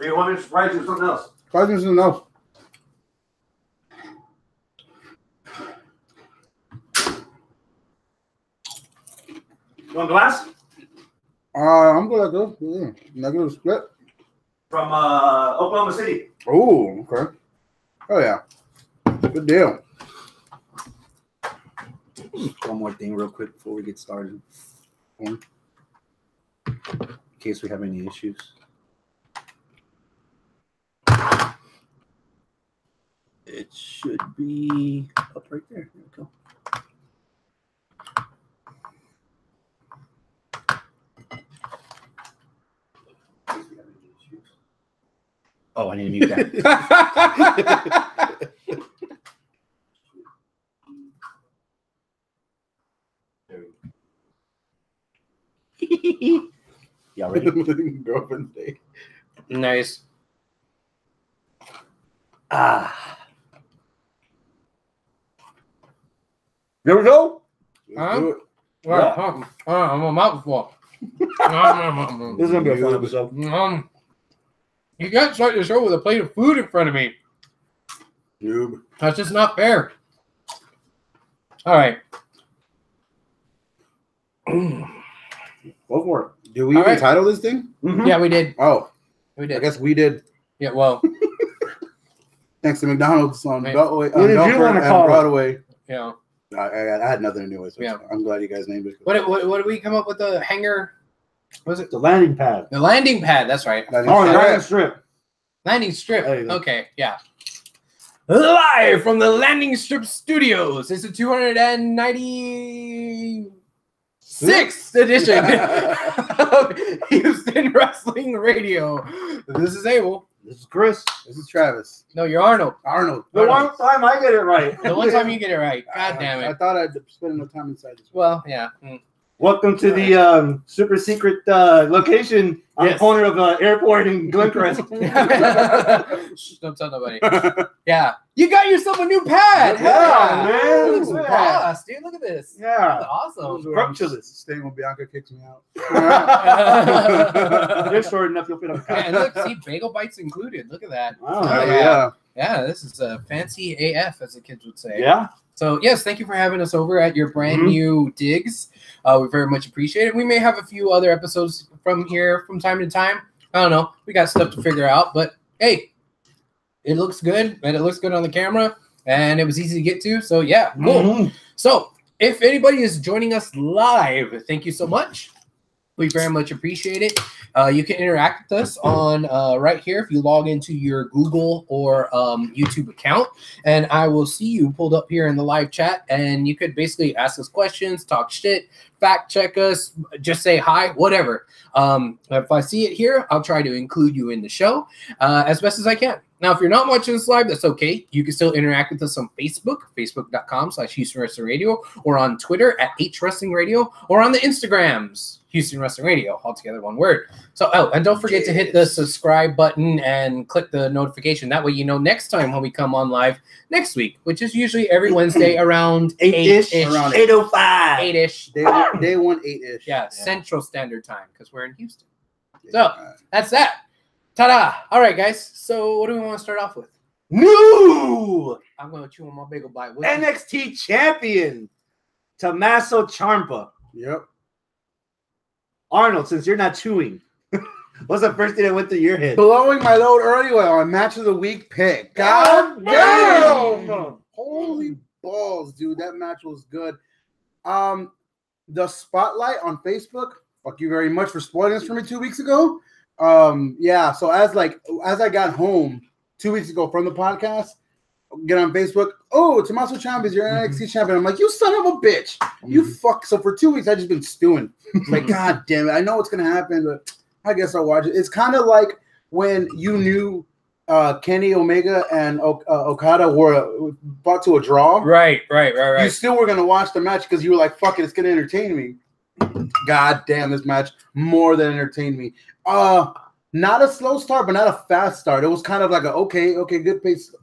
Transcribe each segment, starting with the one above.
Or you want me to fry you something else? Fry me something else. You want glass? I'm good at this. Yeah. Not good split. From Oklahoma City. Oh, okay. Oh, yeah. Good deal. One more thing real quick before we get started. In case we have any issues. It should be up right there. There we go. Oh, I need to mute that. Y'all ready? Girlfriend's day. Nice. Ah. There we go. Huh? Do it. I'm a mouthful. This is gonna be a fun episode. You can't start the show with a plate of food in front of me. Noob. That's just not fair. All right. Go for it. Do we even title this thing? Mm-hmm. Yeah, we did. Oh, We did. I guess we did. Yeah, well, Thanks to McDonald's on Right. Beltway, What did you Belfort wanna and call it? Broadway. yeah. I had nothing to do with it. Yeah. I'm glad you guys named it. What did we come up with the hanger? What was it? The landing pad. The landing pad. That's right. That is Oh, correct. landing strip. Landing strip. There you go. Okay, yeah. Live from the Landing Strip Studios. It's the 296th edition of Houston Wrestling Radio. This is Abel. This is Chris. This is Travis. No, you're Arnold. Arnold. The one time I get it right. The one time you get it right. God damn I it. thought I'd spend enough time inside this. Well, yeah. Mm. Welcome to the super secret location on Yes. the corner of airport in Glencrest. Shh, don't tell nobody. Yeah. You got yourself a new pad. Yeah, man. Looks Look at boss, dude. Look at this. Yeah. That's awesome. Scrumptious. Staying when Bianca kicks me out. They're short enough, you'll fit on the Yeah, couch. and look, see, bagel bites included. Look at that. Wow. Oh, yeah. Yeah, this is fancy AF, as the kids would say. Yeah. So, yes, thank you for having us over at your brand new digs. We very much appreciate it. We may have a few other episodes from here from time to time. I don't know. We got stuff to figure out. But, hey, it looks good, and it looks good on the camera, and it was easy to get to. So, yeah, cool. Mm-hmm. So, if anybody is joining us live, thank you so much. We very much appreciate it. You can interact with us on right here if you log into your Google or YouTube account, and I will see you pulled up here in the live chat, and you could basically ask us questions, talk shit, fact check us, just say hi, whatever. If I see it here, I'll try to include you in the show as best as I can. Now, if you're not watching this live, that's okay. You can still interact with us on Facebook, facebook.com/Houston Wrestling Radio, or on Twitter at HWrestling Radio, or on the Instagrams, Houston Wrestling Radio, altogether one word. So, and don't forget to hit the subscribe button and click the notification. That way you know next time when we come on live next week, which is usually every Wednesday around 8-ish. Around 8:05. 8-ish. Day one, 8-ish. Yeah, Central Standard Time, because we're in Houston. So, that's that. Ta-da! All right, guys. So, what do we want to start off with? New I'm going to chew on my bagel bite. NXT champion, Tommaso Ciampa. Yep. Arnold, since you're not chewing, what's the first thing that went through your head? Blowing my load early on match of the week pick. God damn! Holy balls, dude. That match was good. The spotlight on Facebook. Fuck you very much for spoiling this for me 2 weeks ago. Yeah, so as I got home 2 weeks ago from the podcast, get on Facebook. Oh, Tommaso Ciampa is your NXT champion. I'm like, you son of a bitch. You fuck. So for 2 weeks, I just been stewing. It's like, God damn it. I know what's going to happen, but I guess I'll watch it. It's kind of like when you knew Kenny Omega and Okada were brought to a draw. Right. You still were going to watch the match because you were like, fuck it, it's going to entertain me. God damn, this match more than entertained me. Not a slow start, but not a fast start. It was kind of like a okay, good pace,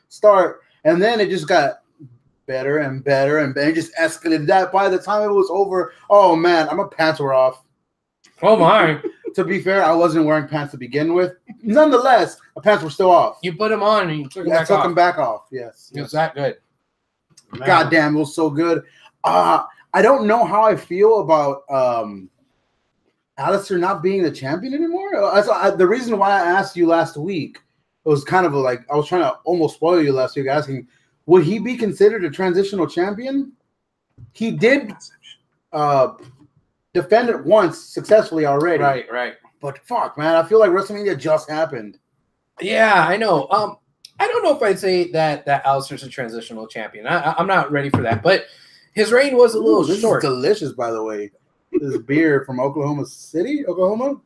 start. And then it just got better and better and better. It just escalated. That by the time it was over, oh man, my pants were off. Oh my. To be fair, I wasn't wearing pants to begin with. Nonetheless, the pants were still off. You put them on and you took them I back took off. them back off. Yes. It was that good. Man. God damn, it was so good. I don't know how I feel about Alistair not being the champion anymore. The reason why I asked you last week, it was kind of like I was trying to almost spoil you last week, asking, would he be considered a transitional champion? He did defend it once successfully already. Right. But fuck, man, I feel like WrestleMania just happened. Yeah, I know. I don't know if I'd say that Alistair's a transitional champion. I'm not ready for that, but his reign was a little this short. Is delicious, by the way. This beer from Oklahoma City, Oklahoma.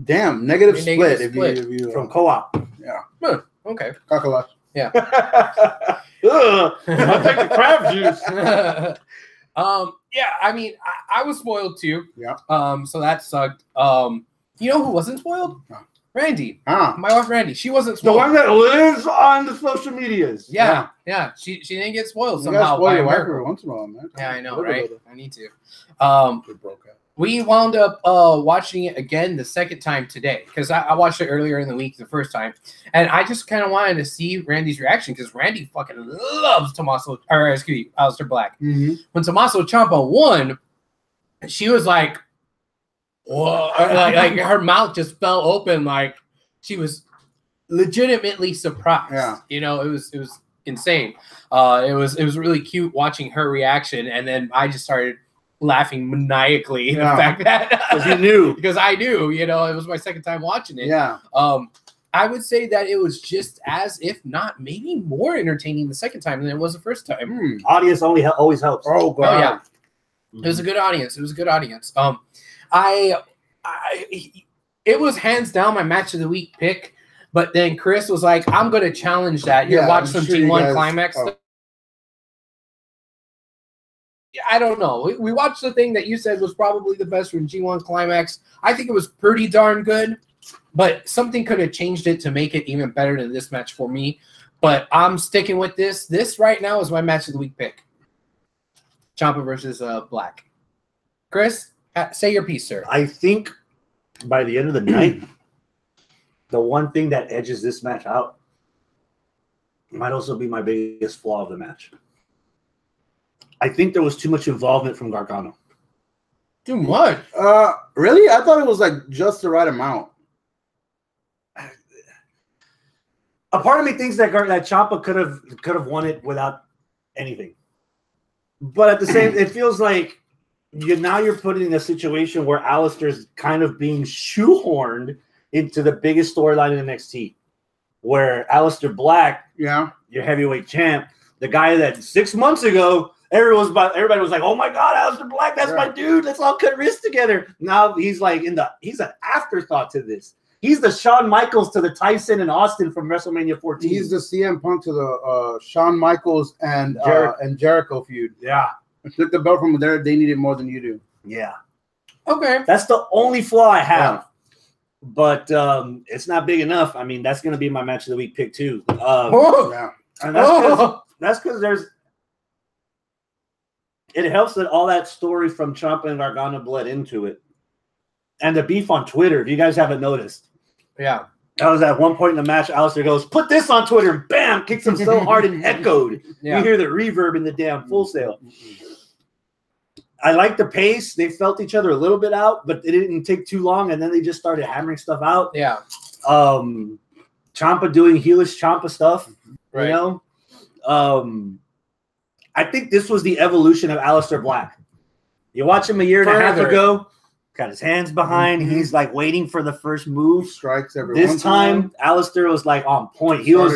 Damn, negative split. If you from Co-op. Yeah. Huh, okay. Kakala. Yeah. Ugh, I'll take the crab juice. Yeah, I mean, I was spoiled too. Yeah. So that sucked. You know who wasn't spoiled? No. Randy. Ah. My wife Randy. She wasn't The spoiled. one that lives on the social medias. Yeah. She didn't get spoiled You somehow. gotta spoil by your wife America. every once in a while, man. Yeah, I know, Look at right? it. I need to. It broke out. We wound up watching it again the second time today because I watched it earlier in the week the first time, and I just kind of wanted to see Randy's reaction because Randy fucking loves Aleister Black. Mm-hmm. When Tommaso Ciampa won, she was like, "Whoa!" like her mouth just fell open, like she was legitimately surprised. Yeah. You know, it was insane. It was really cute watching her reaction, and then I just started laughing maniacally. Yeah. The fact that Because you knew. because I knew, you know, it was my second time watching it. Yeah. I would say that it was just as, if not maybe more entertaining the second time than it was the first time. Audience always helps. Oh, God. Oh yeah, it was a good audience. It was a good audience. It was hands down my match of the week pick, but then Chris was like, "I'm going to challenge that." Here, Yeah, watch I'm some sure you G1 guys- Climax. oh. I don't know. We watched the thing that you said was probably the best from G1 Climax. I think it was pretty darn good, but something could have changed it to make it even better than this match for me. But I'm sticking with this. This right now is my match of the week pick. Ciampa versus Black. Chris, say your piece, sir. I think by the end of the night, the one thing that edges this match out might also be my biggest flaw of the match. I think there was too much involvement from Gargano. Too much. Really? I thought it was like just the right amount. A part of me thinks that Ciampa could have won it without anything. But at the same, it feels like you're put in a situation where Alistair's kind of being shoehorned into the biggest storyline in NXT, where Aleister Black, Yeah. your heavyweight champ, the guy that 6 months ago everybody was like, "Oh my God, Aleister Black, that's my dude. Let's all cut wrists together." Now he's like he's an afterthought to this. He's the Shawn Michaels to the Tyson and Austin from WrestleMania 14. He's the CM Punk to the Shawn Michaels and Jericho feud. Yeah. Took the belt from there. They need it more than you do. Yeah. Okay. That's the only flaw I have. Yeah. But it's not big enough. I mean, that's going to be my match of the week pick too. Yeah. And that's because it helps that all that story from Ciampa and Gargano bled into it. And the beef on Twitter, if you guys haven't noticed. Yeah. That was at one point in the match, Alistair goes, "Put this on Twitter," and bam, kicks him so hard and echoed. Yeah. You hear the reverb in the damn Full Sail. I like the pace. They felt each other a little bit out, but it didn't take too long, and then they just started hammering stuff out. Yeah. Ciampa doing heelish Ciampa stuff, right. You know? I think this was the evolution of Aleister Black. You watch him a year and a half ago, got his hands behind. Mm-hmm. He's like waiting for the first move. Strikes every This time, Aleister was like on point. He was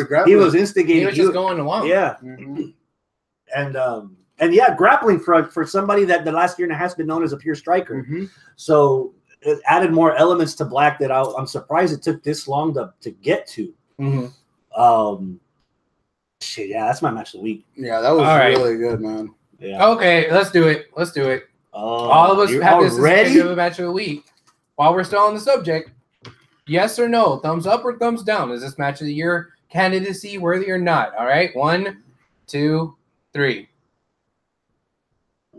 instigating. He was just going along. Yeah. Mm-hmm. And yeah, grappling for somebody that the last year and a half has been known as a pure striker. Mm-hmm. So it added more elements to Black that I'm surprised it took this long to get to. Mm-hmm. Shit, yeah, that's my match of the week. Yeah, that was really good, man. Yeah. Okay, let's do it. All of us have this as a match of the week. While we're still on the subject, yes or no, thumbs up or thumbs down? Is this match of the year candidacy worthy or not? All right, 1, 2, 3.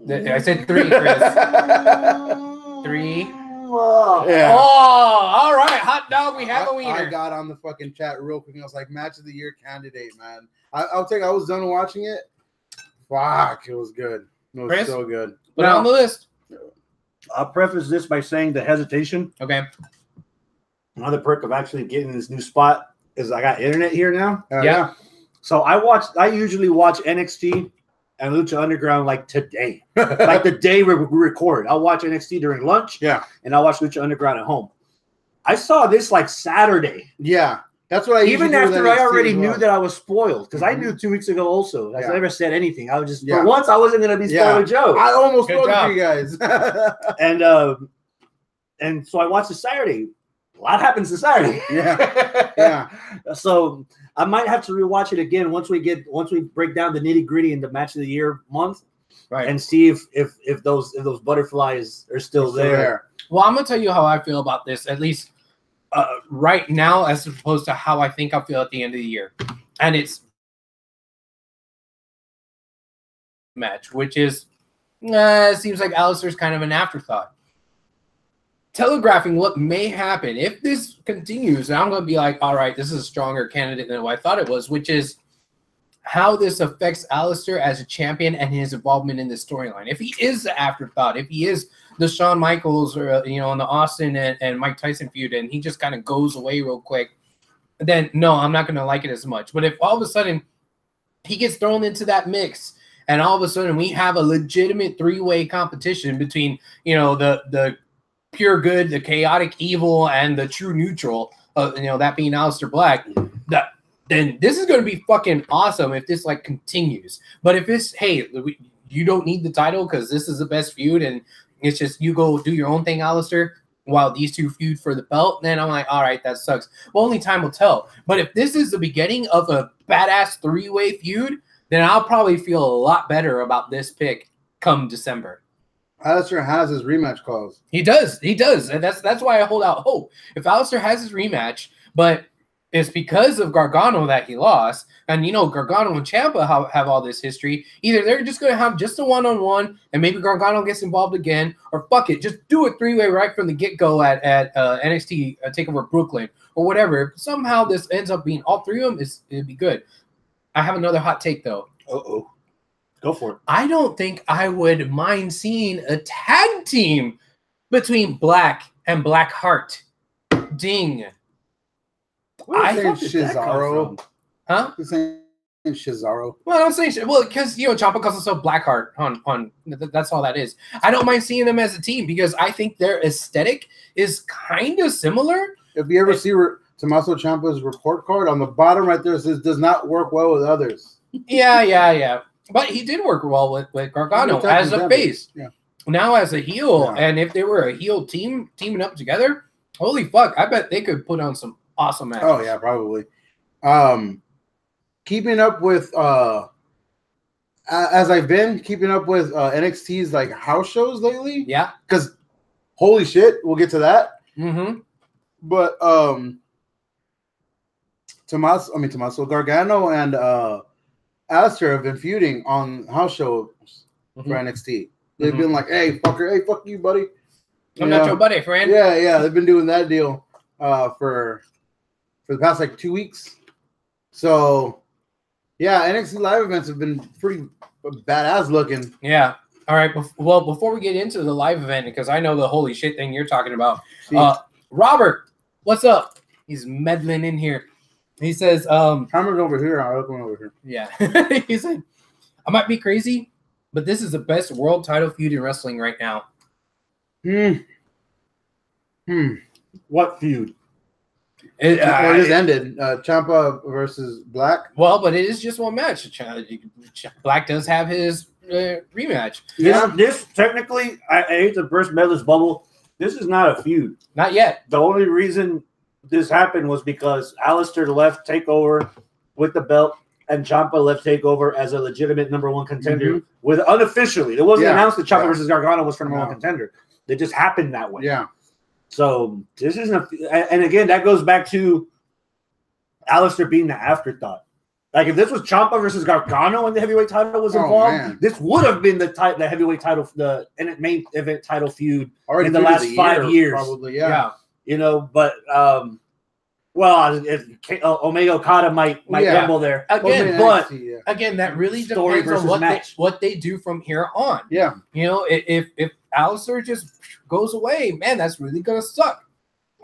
I said 3, Chris. 3, Yeah. Oh, all right. Hot dog, we have a I wiener. got on the fucking chat real quick and I was like, match of the year candidate, man. I was done watching it. Fuck, it was good. It was Chris? so good. Put it on the list. I'll preface this by saying the hesitation. Okay. Another perk of actually getting this new spot is I got internet here now. Yeah. So I usually watch NXT and Lucha Underground like today. Like the day we record. I'll watch NXT during lunch. Yeah. And I'll watch Lucha Underground at home. I saw this like Saturday. Yeah. That's what I Even usually do with after I NXT already as well. knew that I was spoiled. Because I Mhm. knew 2 weeks ago also. I Yeah. never said anything. I was just Yeah. for once I wasn't gonna be spoiled Yeah. with Joe. I almost Good spoke job. to you guys. And so I watched the Saturday. A lot happens to Saturday. Yeah. Yeah. So I might have to rewatch it again once we break down the nitty gritty in the match of the year month, Right. and see if those butterflies are still there. Well, I'm gonna tell you how I feel about this, at least right now, as opposed to how I think I'll feel at the end of the year. And it's match, which is it seems like Alistair's kind of an afterthought. Telegraphing what may happen if this continues, and I'm going to be like, all right, this is a stronger candidate than what I thought it was, which is how this affects Alistair as a champion and his involvement in this storyline. If he is the afterthought, if he is the Shawn Michaels or in the Austin and Mike Tyson feud, and he just kind of goes away real quick, then no, I'm not going to like it as much. But if all of a sudden he gets thrown into that mix, and all of a sudden we have a legitimate three-way competition between the pure good, the chaotic evil, and the true neutral, that being Aleister Black, then this is going to be fucking awesome if this like continues. But if it's, hey, you don't need the title because this is the best feud and it's just you go do your own thing, Aleister, while these two feud for the belt, then I'm like, all right, that sucks. Well, only time will tell. But if this is the beginning of a badass three-way feud, then I'll probably feel a lot better about this pick come December. Alistair has his rematch clause. He does, and that's why I hold out hope. If Alistair has his rematch, but it's because of Gargano that he lost, and Gargano and Ciampa have all this history. Either they're just going to have just a one-on-one, and maybe Gargano gets involved again, or fuck it, just do a three-way right from the get-go at NXT Takeover Brooklyn or whatever. If somehow this ends up being all three of them, it'd be good. I have another hot take though. Uh-oh. Go for it. I don't think I would mind seeing a tag team between Black and Blackheart. Ding. I think fuck did that come Cesaro. from? Huh? This ain't Cesaro. Well, I'm saying, because Ciampa calls himself Blackheart on that's all that is. I don't mind seeing them as a team because I think their aesthetic is kind of similar. If you ever see Tommaso Ciampa's report card on the bottom right there, it says does not work well with others. Yeah. But he did work well with Gargano as a face. Yeah. Now as a heel, Yeah. and if they were a heel team teaming up together, holy fuck, I bet they could put on some awesome matches. Oh yeah, probably. Keeping up with as I've been keeping up with NXT's like house shows lately. Yeah. Because holy shit, we'll get to that. Mm-hmm. But Tommaso Gargano and Alistair have been feuding on house shows for NXT. They've been like, hey, fucker, hey, fuck you, buddy. I'm not your buddy, friend. Yeah, they've been doing that deal for the past like 2 weeks. So yeah, NXT live events have been pretty badass looking. Yeah. All right. Well, before we get into the live event, because I know the holy shit thing you're talking about, Robert, what's up? He's meddling in here. He says, Hammer's over here. I'll look one over here. Yeah. He said, I might be crazy, but this is the best world title feud in wrestling right now. What feud? It just ended. Ciampa versus Black. Well, but it is just one match. Black does have his rematch. This technically, I hate to burst Medler's bubble. This is not a feud. Not yet. The only reason this happened was because Alistair left TakeOver with the belt, and Ciampa left TakeOver as a legitimate number one contender with unofficially. It wasn't announced that Ciampa versus Gargano was for number one contender. It just happened that way. Yeah. So this isn't and again, that goes back to Alistair being the afterthought. Like if this was Ciampa versus Gargano and the heavyweight title was involved, this would have been the heavyweight title, the main event title feud in the last 5 years, probably. Yeah. You know, but Omega Okada might rumble there again, but again, that really depends on what they do from here on. Yeah, you know, if Alistair just goes away, man, that's really gonna suck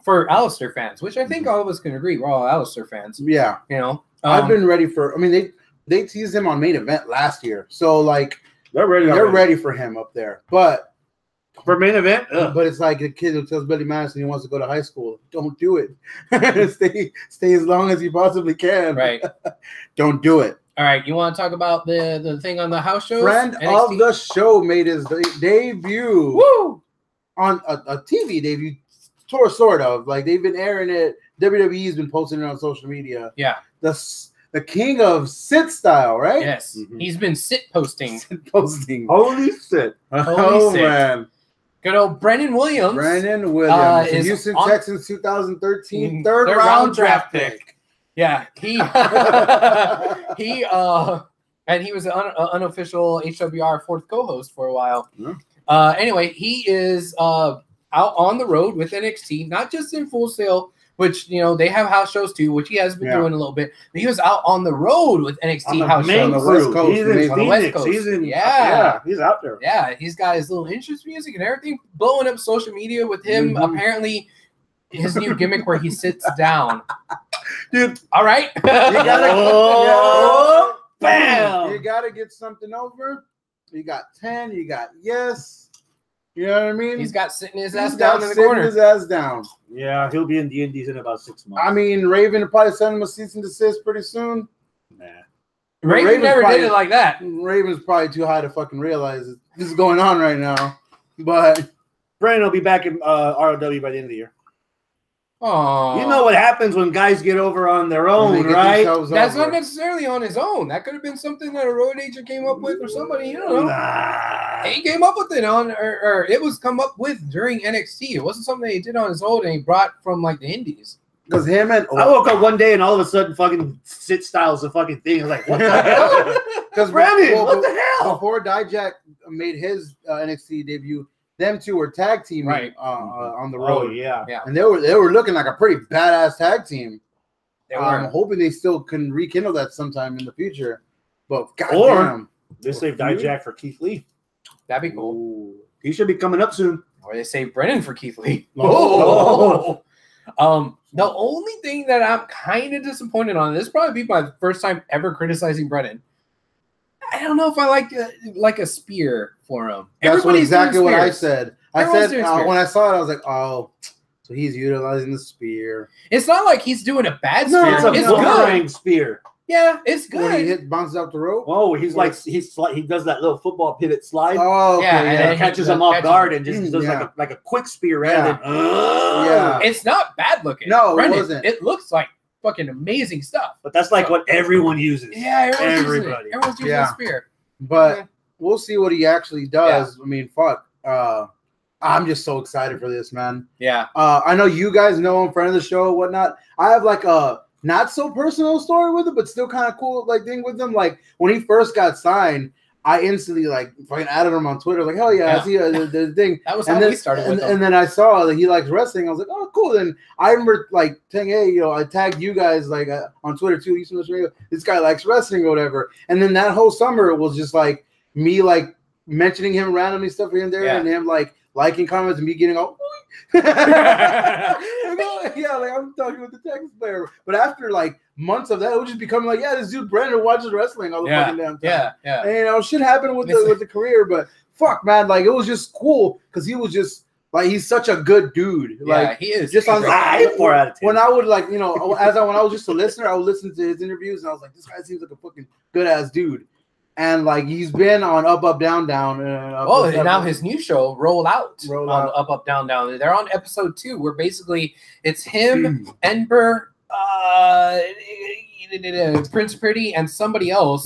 for Alistair fans, which I think all of us can agree. We're all Alistair fans. Yeah, you know. I've been ready for. I mean, they teased him on main event last year, so like they're ready. They're ready for him up there. But for main event, but it's like the kid who tells Billy Madison he wants to go to high school. Don't do it. stay as long as you possibly can. Right. Don't do it. All right. You want to talk about the thing on the house show? Friend of the show made his debut. Woo! On a TV debut, sort of. Like they've been airing it. WWE's been posting it on social media. Yeah. The king of sit style, right? Yes. He's been sit posting. Holy sit. Oh, man. Good old Brennan Williams. Is Houston Texans 2013 third round draft pick. Yeah. He and he was an unofficial HWR fourth co-host for a while. Yeah. Anyway, he is out on the road with NXT, not just in Full Sail, which, you know, they have house shows too, which he has been doing a little bit. But he was out on the road with NXT house shows. On the West Coast. He's on the West Coast. He's out there. Yeah, he's got his little interest music and everything, blowing up social media with him. Apparently, his new gimmick where he sits down. Dude, all right. You gotta, bam! You gotta get something over. You got 10. You got yes. You know what I mean? He's got sitting his ass down in the corner. His ass down. Yeah, he'll be in the Indies in about 6 months. I mean, Raven will probably send him a cease and desist pretty soon. Nah. Raven never did it like that. Raven's probably too high to fucking realize this is going on right now. But Brandon will be back in ROW by the end of the year. Oh, you know what happens when guys get over on their own, right? That's not necessarily on his own. That could have been something that a road agent came up with or somebody. You don't know. Nah. He came up with it or it was come up with during NXT. It wasn't something that he did on his own and he brought from like the Indies. Because him and I woke up one day and all of a sudden fucking sit style's a fucking thing. I was like, what the hell? Because Brandon, what the hell? Before Dijak made his NXT debut, them two were tag teaming on the road. Oh, yeah. And they were looking like a pretty badass tag team. I'm hoping they still can rekindle that sometime in the future. But goddamn, they saved Dijak for Keith Lee. That'd be cool. Ooh. He should be coming up soon. Or they saved Brennan for Keith Lee. Oh. The only thing that I'm kind of disappointed on, this probably be my first time ever criticizing Brennan. I don't know if I like a spear for him. That's exactly what I said. I said when I saw it, I was like, oh, so he's utilizing the spear. It's not like he's doing a bad spear. No, it's a boomerang spear. Yeah, it's good. When he bounces out the rope. Oh, he does that little football pivot slide. Oh, okay. Yeah, and catches him off guard and just does like a quick spear rather than. It's not bad looking. No, Brennan, it wasn't. It looks like fucking amazing stuff. But that's like what everyone uses. Yeah, everybody. Everyone's using a spear. But we'll see what he actually does. I mean, fuck. I'm just so excited for this, man. Yeah. I know you guys know I'm friend of the show and whatnot. I have like a not so personal story with it, but still kind of cool like thing with him. Like when he first got signed, I instantly like fucking added him on Twitter. Like, hell yeah, I see the thing. That was how we started with him. And then I saw that he likes wrestling. I was like, oh, cool. Then I remember like saying, hey, I tagged you guys like on Twitter too. This guy likes wrestling or whatever. And then that whole summer it was just like me like mentioning him randomly stuff here and there, and him like liking comments and me getting all. Yeah, like I'm talking with the Texas player. But after like months of that, it would just become like, yeah, this dude Brandon watches wrestling all the fucking damn time. Yeah. And shit happened with the career, but fuck, man, like it was just cool because he was just like he's such a good dude. Like he is. Just on 4 out of 10. When I would like, when I was just a listener, I would listen to his interviews and I was like, this guy seems like a fucking good ass dude. And like he's been on Up Up Down Down. Now his new show Roll Out on Up Up Down Down. They're on episode 2, where basically it's him, Ember, Prince Pretty, and somebody else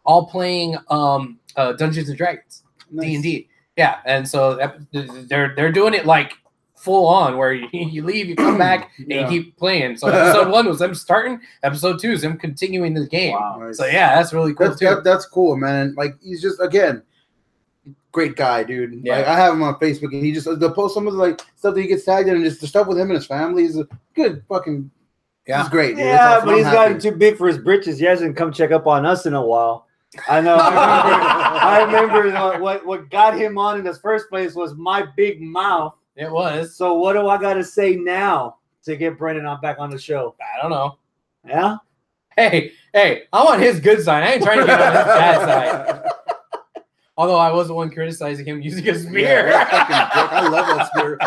all playing Dungeons and Dragons, D&D. Yeah, and so they're doing it like full on where you leave, you come back, and you keep playing. So episode 1 was them starting. Episode 2 is them continuing the game. Wow. Nice. So yeah, that's really cool too. That's cool, man. Like he's just again, great guy, dude. Yeah. Like I have him on Facebook, and he just they'll post some of the like stuff that he gets tagged in, and just the stuff with him and his family is a good fucking. Yeah. He's great. Dude. Yeah, Awesome. but he's I'm gotten happy. too big for his britches. He hasn't come check up on us in a while. I know. I remember what got him on in the first place was my big mouth. It was. So what do I got to say now to get Brendan on back on the show? I don't know. Yeah. Hey, I'm on his good side. I ain't trying to get on his bad side. Although I was the one criticizing him using a spear. Yeah, that fucking dick. I love that spear.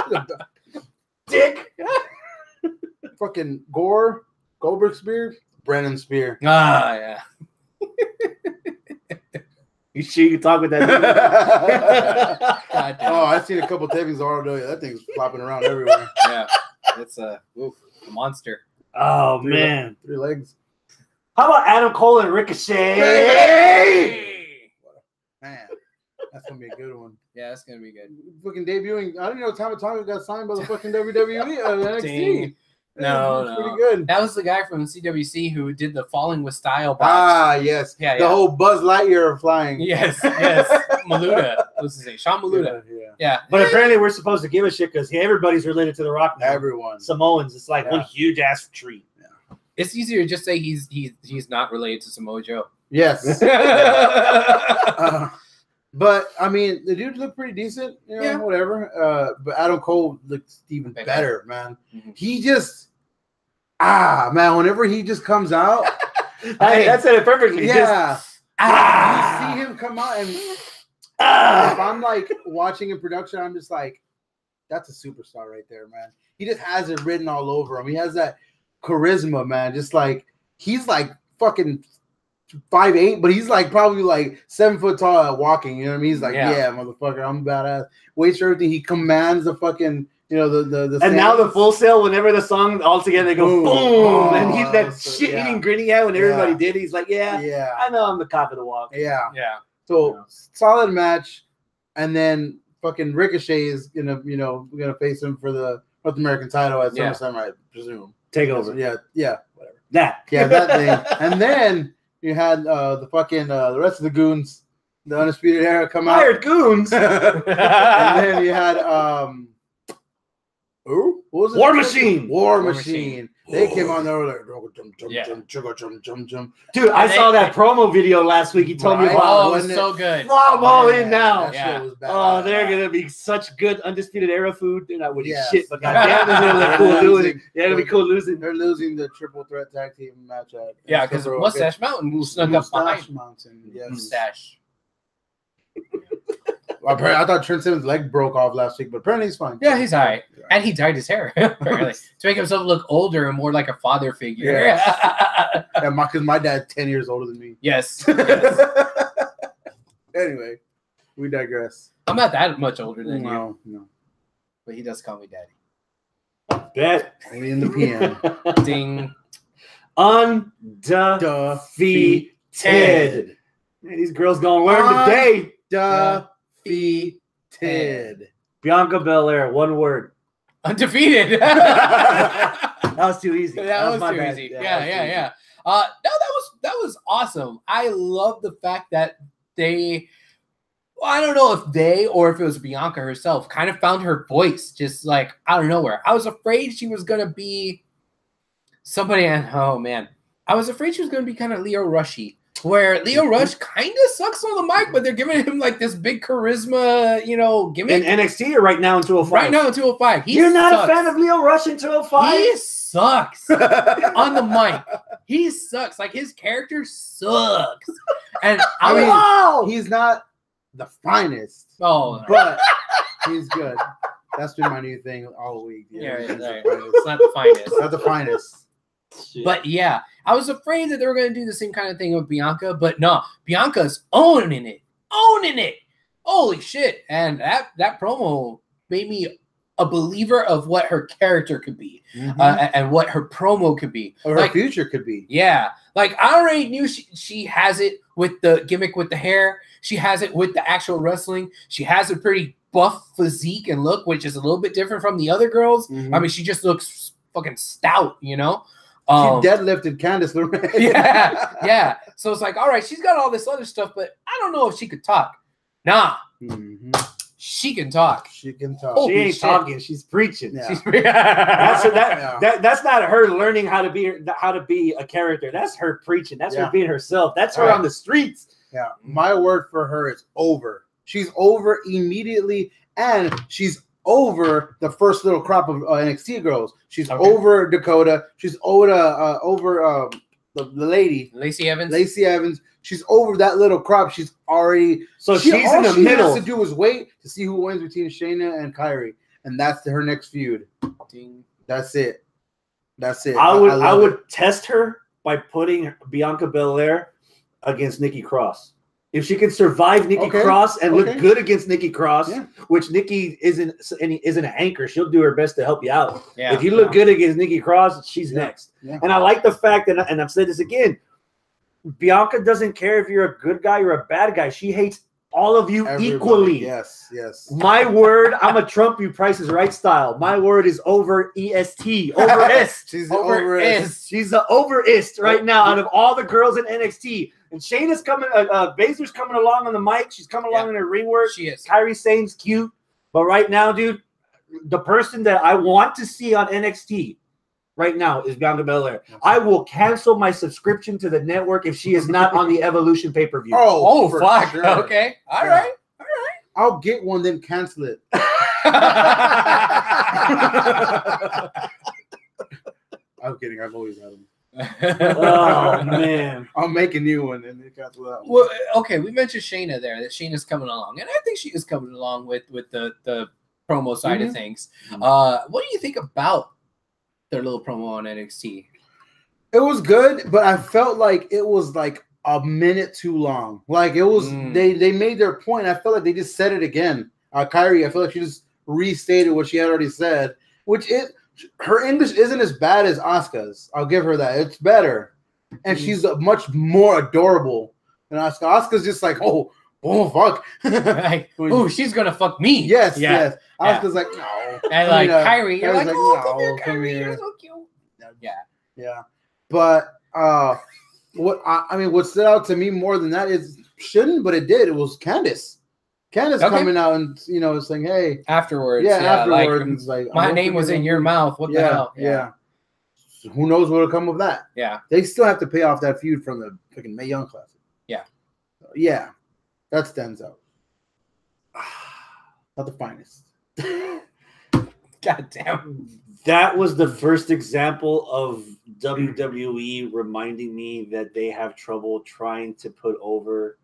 Dick. Fucking Goldberg spear, Brennan spear. Ah, yeah. You sure you can talk with that? God damn. Oh, I've seen a couple tapings already. That thing's flopping around everywhere. Yeah. It's a monster. Oh man. 3 legs. How about Adam Cole and Ricochet? Man, that's gonna be a good one. Yeah, that's gonna be good. Fucking debuting. I didn't know Tama Tonga got signed by the fucking WWE NXT. Dang. No, That's pretty no. good. That was the guy from CWC who did the Falling with Style box. Ah, yes. Yeah, The yeah. whole Buzz Lightyear flying. Yes. Maluda. What's his name? Sean Maluda. Yeah. Yeah. But apparently we're supposed to give a shit because everybody's related to The Rock now. Everyone. Samoans. It's like Yeah. one huge ass tree. It's easier to just say he's not related to Samoa Joe. Yes. But I mean, the dude looked pretty decent, you know, Yeah. whatever. But Adam Cole looks even better, man. Mhm. He just, man, whenever he just comes out, Hey, that said it perfectly. yeah, Just, you see him come out, and if I'm like watching in production, I'm just like, that's a superstar right there, man. He just has it written all over him. He has that charisma, man. Just like he's like fucking 5'8", but he's like probably like 7 foot tall at walking. You know what I mean? He's like, yeah, motherfucker, I'm badass. Waits for everything. He commands the fucking, you know, the and now the Full Sail, whenever the song all together they go boom, Oh, and he's that so- shit-eating grin he had when everybody did. He's like, yeah, yeah, I know I'm the cock of the walk. yeah. Yeah. So solid match, and then fucking Ricochet is gonna, you know, we're gonna face him for the North American title at SummerSlam, I presume. Take over. Yeah, whatever. That. Yeah, that thing. And then you had the fucking the rest of the goons, the Undisputed Era, come out. Hired goons. And then you had what was it? War Machine. War War Machine. They came on there like Yeah. Dude, I saw that promo video last week. He told me Right. about Oh, it wasn't was it? so good. wow, I'm all in now. That Yeah. shit was bad. Oh, they're gonna be such good Undisputed Era food. They're not winning Yes. shit, but goddamn, they're gonna look cool doing it. They're gonna be cool losing. They're losing the triple threat tag team match at Yeah, because Mustache Mountain snuck up Mustache behind Mountain. Yes. Mustache. I thought Trent Simmons' leg broke off last week, but apparently he's fine. Yeah, he's all right. And he dyed his hair, apparently, to make himself look older and more like a father figure. Yeah, because my dad's 10 years older than me. Yes. Anyway, we digress. I'm not that much older than you, No. but he does call me daddy. Bet. Only in the PM. Ding. Undefeated. Man, these girls gonna learn today. Defeated. Bianca Belair, one word. Undefeated. That was too easy. That was my too bad. easy. that Yeah, was too yeah, easy. yeah. No, that was awesome. I love the fact that they, well, I don't know if they or if it was Bianca herself, kind of found her voice just like out of nowhere. I was afraid she was gonna be somebody, and oh man, I was afraid she was gonna be kind of Leo Rushy, where Leo Rush kind of sucks on the mic, but they're giving him like this big charisma, you know, gimmick. In NXT or right now in 205? Right now in 205, You're not sucks. a fan of Leo Rush in 205? He sucks on the mic. He sucks. Like his character sucks. And I mean, wow. He's not the finest, oh, but he's good. That's been my new thing all week. yeah, He's right. the It's not the finest. Not the finest. But yeah, I was afraid that they were going to do the same kind of thing with Bianca, but no, Bianca's owning it. Holy shit. And that promo made me a believer of what her character could be and what her promo could be. Or her future could be. Yeah, like I already knew she has it with the gimmick with the hair. She has it with the actual wrestling. She has it pretty buff physique and look, which is a little bit different from the other girls. Mhm. I mean, she just looks fucking stout, you know. She deadlifted Candice LeRae. Yeah. So it's like, all right, she's got all this other stuff, but I don't know if she could talk. Nah, she can talk. She can talk. She ain't talking. She's preaching. Yeah. She's That's not her learning how to be a character. That's her preaching. That's her being herself. That's her on the streets. Yeah. My word for her is over. She's over immediately, and she's over the first little crop of NXT girls. She's over Dakota. She's over the lady Lacey Evans. Lacey Evans. She's over that little crop. She's already she's in the middle. All she has to do is wait to see who wins between Shayna and Kyrie, and that's her next feud. Ding. That's it. That's it. I would test her by putting Bianca Belair against Nikki Cross. If she can survive Nikki Cross and look good against Nikki Cross, which Nikki isn't an anchor, she'll do her best to help you out. Yeah. If you look good against Nikki Cross, she's next. Yeah. And I like the fact that, and I've said this again, Bianca doesn't care if you're a good guy or a bad guy. She hates all of you equally. Yes, yes. My word, I'm a Trump you Price is Right style. My word is over EST. Over-ist. She's over-ist. She's the over-ist right now out of all the girls in NXT. And Shayna's coming, Baszler's coming along on the mic. She's coming along in her ring work. She is. Kairi Sane's cute. But right now, dude, the person that I want to see on NXT right now is Bianca Belair. I will cancel my subscription to the network if she is not on the Evolution pay-per-view. Oh fuck. Sure. Okay. All right. I'll get one, then cancel it. I'm kidding. I've always had them. Oh man, I'll make a new one and cancel that one. Well, okay, we mentioned Shayna there, that Shayna's coming along, and I think she is coming along with the promo side of things. What do you think about their little promo on NXT? It was good, but I felt like it was like a minute too long. Like it was, they made their point. I felt like they just said it again. Kyrie, I feel like she just restated what she had already said, her English isn't as bad as Asuka's. I'll give her that. It's better. And she's much more adorable than Asuka. Asuka's just like, oh, fuck. Like, oh, she's going to fuck me. Yes, yes. Asuka's like, no. And like, Kyrie, you're like, oh, no, come here, Kyrie. You're so cute. Yeah. But what stood out to me more than that is but it did. It was Candice. Candice coming out and saying, "Hey." Afterwards, afterwards, like my name was in your mouth. What the hell? Yeah. So who knows what'll come of that? Yeah. They still have to pay off that feud from the freaking Mae Young Classic. Yeah. So, yeah, that stands out. Not the finest. God damn. That was the first example of WWE reminding me that they have trouble trying to put over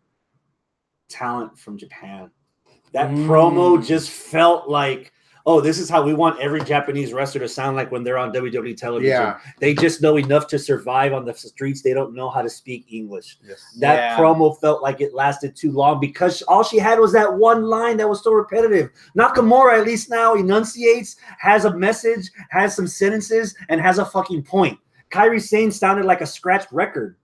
talent from Japan. That promo just felt like, oh, this is how we want every Japanese wrestler to sound like when they're on WWE television. Yeah. They just know enough to survive on the streets. They don't know how to speak English. Yes. That promo felt like it lasted too long because all she had was that one line that was so repetitive. Nakamura, at least now, enunciates, has a message, has some sentences, and has a fucking point. Kairi Sane sounded like a scratched record.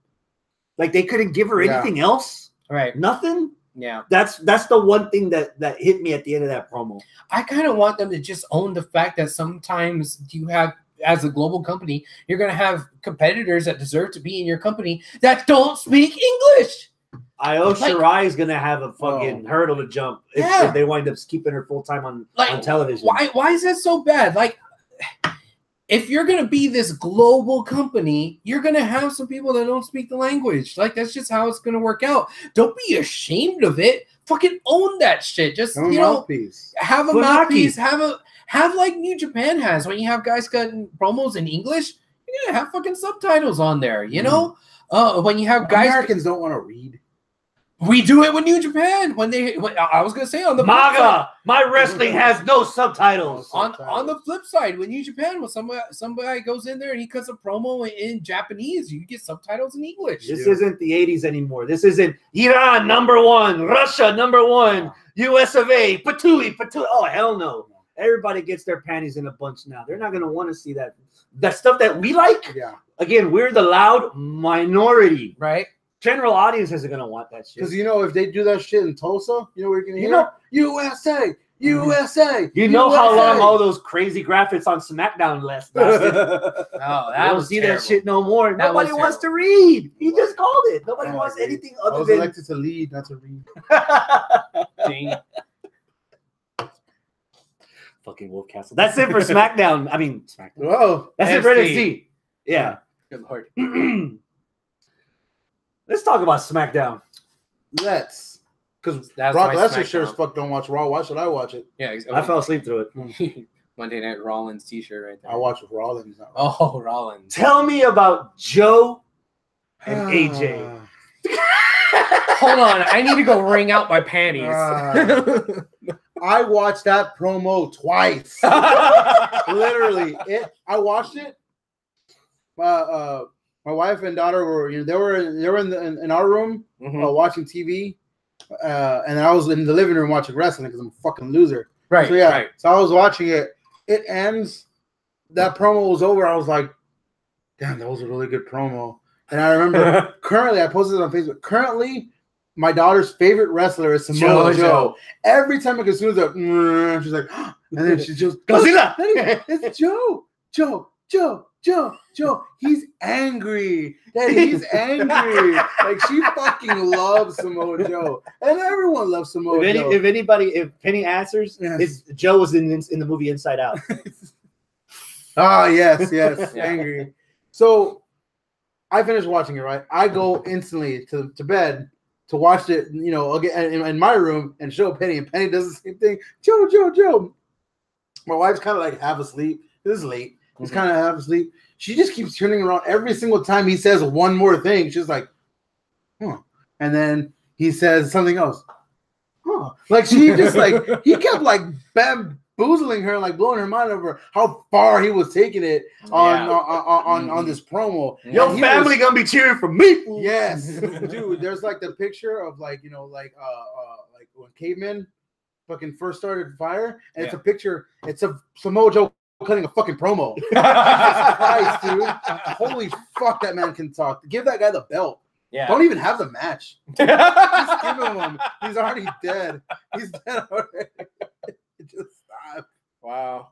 Like they couldn't give her anything else. Right. Nothing. Yeah, that's the one thing that hit me at the end of that promo. I kind of want them to just own the fact that sometimes you have, as a global company, you're going to have competitors that deserve to be in your company that don't speak English. Io Shirai is going to have a fucking hurdle to jump if they wind up keeping her full time on television. Why is that so bad? Like, if you're going to be this global company, you're going to have some people that don't speak the language. Like, that's just how it's going to work out. Don't be ashamed of it. Fucking own that shit. Just, mouthpiece. Have a mouthpiece. Have like New Japan has. When you have guys cutting promos in English, you're going to have fucking subtitles on there, you know? When you have guys... Americans don't want to read. We do it with New Japan. I was gonna say on the MAGA, my wrestling has no subtitles. On the flip side, with New Japan, when somebody goes in there and he cuts a promo in Japanese, you get subtitles in English. This isn't the 80s anymore. This isn't Iran #1, Russia #1, US of A, Patui. Oh hell no! Everybody gets their panties in a bunch now. They're not gonna want to see that stuff that we like. Yeah. Again, we're the loud minority, right? General audience isn't gonna want that shit. Because if they do that shit in Tulsa, what you're gonna hear? USA, USA. You know how USA. long all those crazy graphics on SmackDown lasted. Oh, I don't see that shit no more. That Nobody was wants to read. He just called it. Nobody wants agree. anything I other was than elected to lead, not to read. Ding. fucking Wolf Castle. That's it for SmackDown. I mean, SmackDown. Whoa. That's it for NXT. NXT. Yeah. Good lord. Let's talk about SmackDown. Let's. Because That's Brock my Lesnar sure as SmackDown. fuck don't watch Raw. Why should I watch it? Yeah, I fell asleep through it. Monday Night Rollins t-shirt right there. I watch with Rollins. Not Oh, Rollins. Tell me about Joe and AJ. Hold on, I need to go wring out my panties. I watched that promo twice. Literally, I watched it. My wife and daughter were, they were in our room watching TV, and I was in the living room watching wrestling because I'm a fucking loser. Right. So yeah, Right. so I was watching it. It ends. That promo was over. I was like, damn, that was a really good promo. And I remember currently, I posted it on Facebook. Currently, my daughter's favorite wrestler is Samoa Joe. Every time I get Sue's like, she's like, and then she just Godzilla. It's Joe. He's angry. Daddy, he's angry. Like, she fucking loves Samoa Joe. And everyone loves Samoa Joe. If Penny answers, Yes. it's Joe was in the movie Inside Out. Yes, Yeah. angry. So I finished watching it, right? I go instantly to bed to watch it, again in my room and show Penny, and Penny does the same thing. Joe. My wife's kind of like half asleep. This is late. He's kind of half asleep. She just keeps turning around every single time he says one more thing. She's like, huh. And then he says something else. Huh. Like, she just like, he kept like bamboozling her, like blowing her mind over how far he was taking it on this promo. Your And he family was- gonna be cheering for me. Yes, dude. There's like the picture of like when cavemen fucking first started fire, and it's a picture. It's of Samoa Joe cutting a fucking promo. Jesus Christ, dude! Holy fuck, that man can talk. Give that guy the belt. Yeah. Don't even have the match. Just give him one. He's already dead. He's dead already. Just stop. Wow.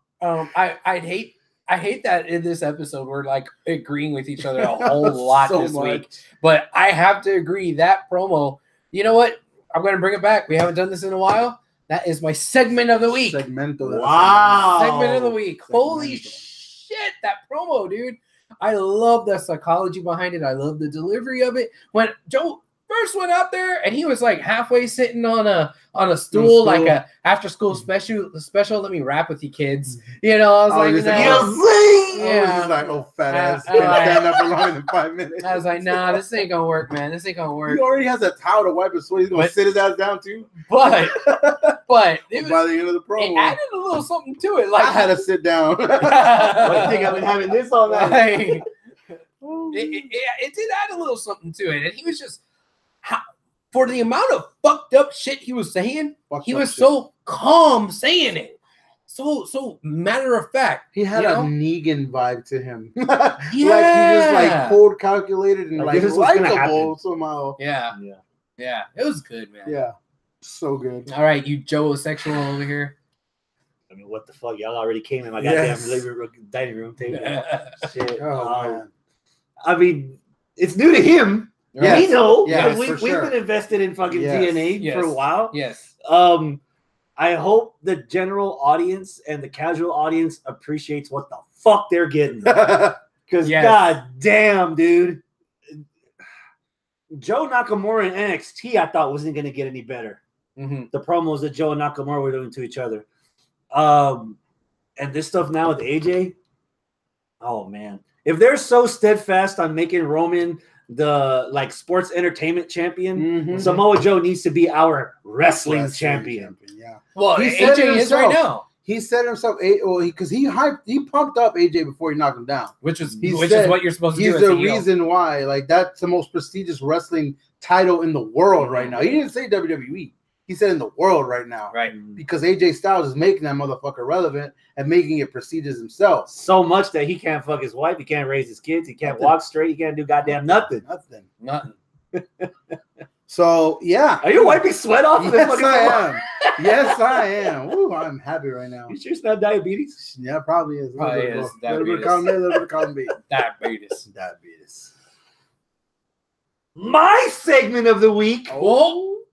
I hate that in this episode we're like agreeing with each other a whole lot So this much. week. But I have to agree that promo, you know what? I'm gonna bring it back. We haven't done this in a while. That is my segment of the week. Segmento. Wow. Segment of the week. Holy Segmento. shit, that promo, dude. I love the psychology behind it. I love the delivery of it. When Joe first went out there and he was like halfway sitting on a stool, like a after school special. Let me rap with you kids. I was like, just like, You sing. I was just like, oh, fat ass. I- Can't stand up for longer than 5 minutes. I was like, nah, this ain't gonna work, man. This ain't gonna work. He already has a towel to wipe his sweat. He's gonna But- sit his ass down too. But it By was, the end of the it promo, added a little something to it. Like I had to sit down. What do you think I've been having this all night? like, it did add a little something to it, and he was just for the amount of fucked up shit he was saying, he was so calm saying it, so matter of fact. He had you a know? Negan vibe to him. Yeah. Like, he just like cold calculated and Like, like this is what's gonna likable happen. somehow. Yeah, it was good, man. Yeah, so good. All right, you Joe-sexual over here. I mean, what the fuck? Y'all already came in my Yes. goddamn living room, dining room table. Shit. Oh man. I mean, it's new to him. Yes. We know. Yes, because for we've sure. been invested in fucking Yes. TNA for a while. Yes. I hope the general audience and the casual audience appreciates what the fuck they're getting. Because Yes. god damn, dude. Joe Nakamura in NXT, I thought wasn't going to get any better. Mm-hmm. The promos that Joe and Nakamura were doing to each other. And this stuff now with AJ. Oh, man. If they're so steadfast on making Roman the like sports entertainment champion, Mhm. Samoa Joe needs to be our wrestling champion. Yeah. Well, He said it AJ is right himself. now, He said himself, because he pumped up AJ before he knocked him down. which is He is said what you're supposed to do. He's as the a heel. reason why. Like, that's the most prestigious wrestling title in the world right now. He didn't say WWE. He said in the world right now. Right. Because AJ Styles is making that motherfucker relevant and making it prestigious himself. So much that he can't fuck his wife, he can't raise his kids, he can't Nothing. walk straight, he can't do goddamn nothing. Nothing. Nothing. So yeah. Are you wiping sweat off of this? Yes, I am. Yes, I am. Ooh, I'm happy right now. You sure it's not diabetes? Yeah, probably is. Probably is. A little bit of column A, a little bit of column B. Diabetes. Diabetes. My segment of the week Oh.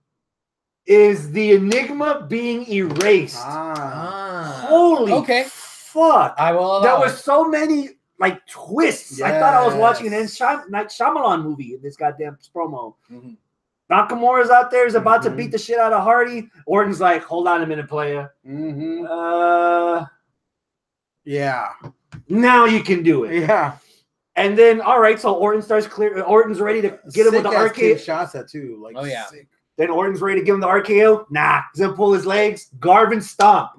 is the enigma being erased. Holy fuck. I will allow There it. were so many like twists. I thought I was watching an Night Shyamalan movie in this goddamn promo. Mhm. Nakamura's out there, is about to beat the shit out of Hardy. Orton's like, hold on a minute, player. Yeah. Now you can do it. Yeah. And then, all right, so Orton starts clear. Orton's ready to get him with the RKO. Shots at too. Like, oh yeah. Sick. Then Orton's ready to give him the RKO. Nah, he's gonna pull his legs. Garvin stomp.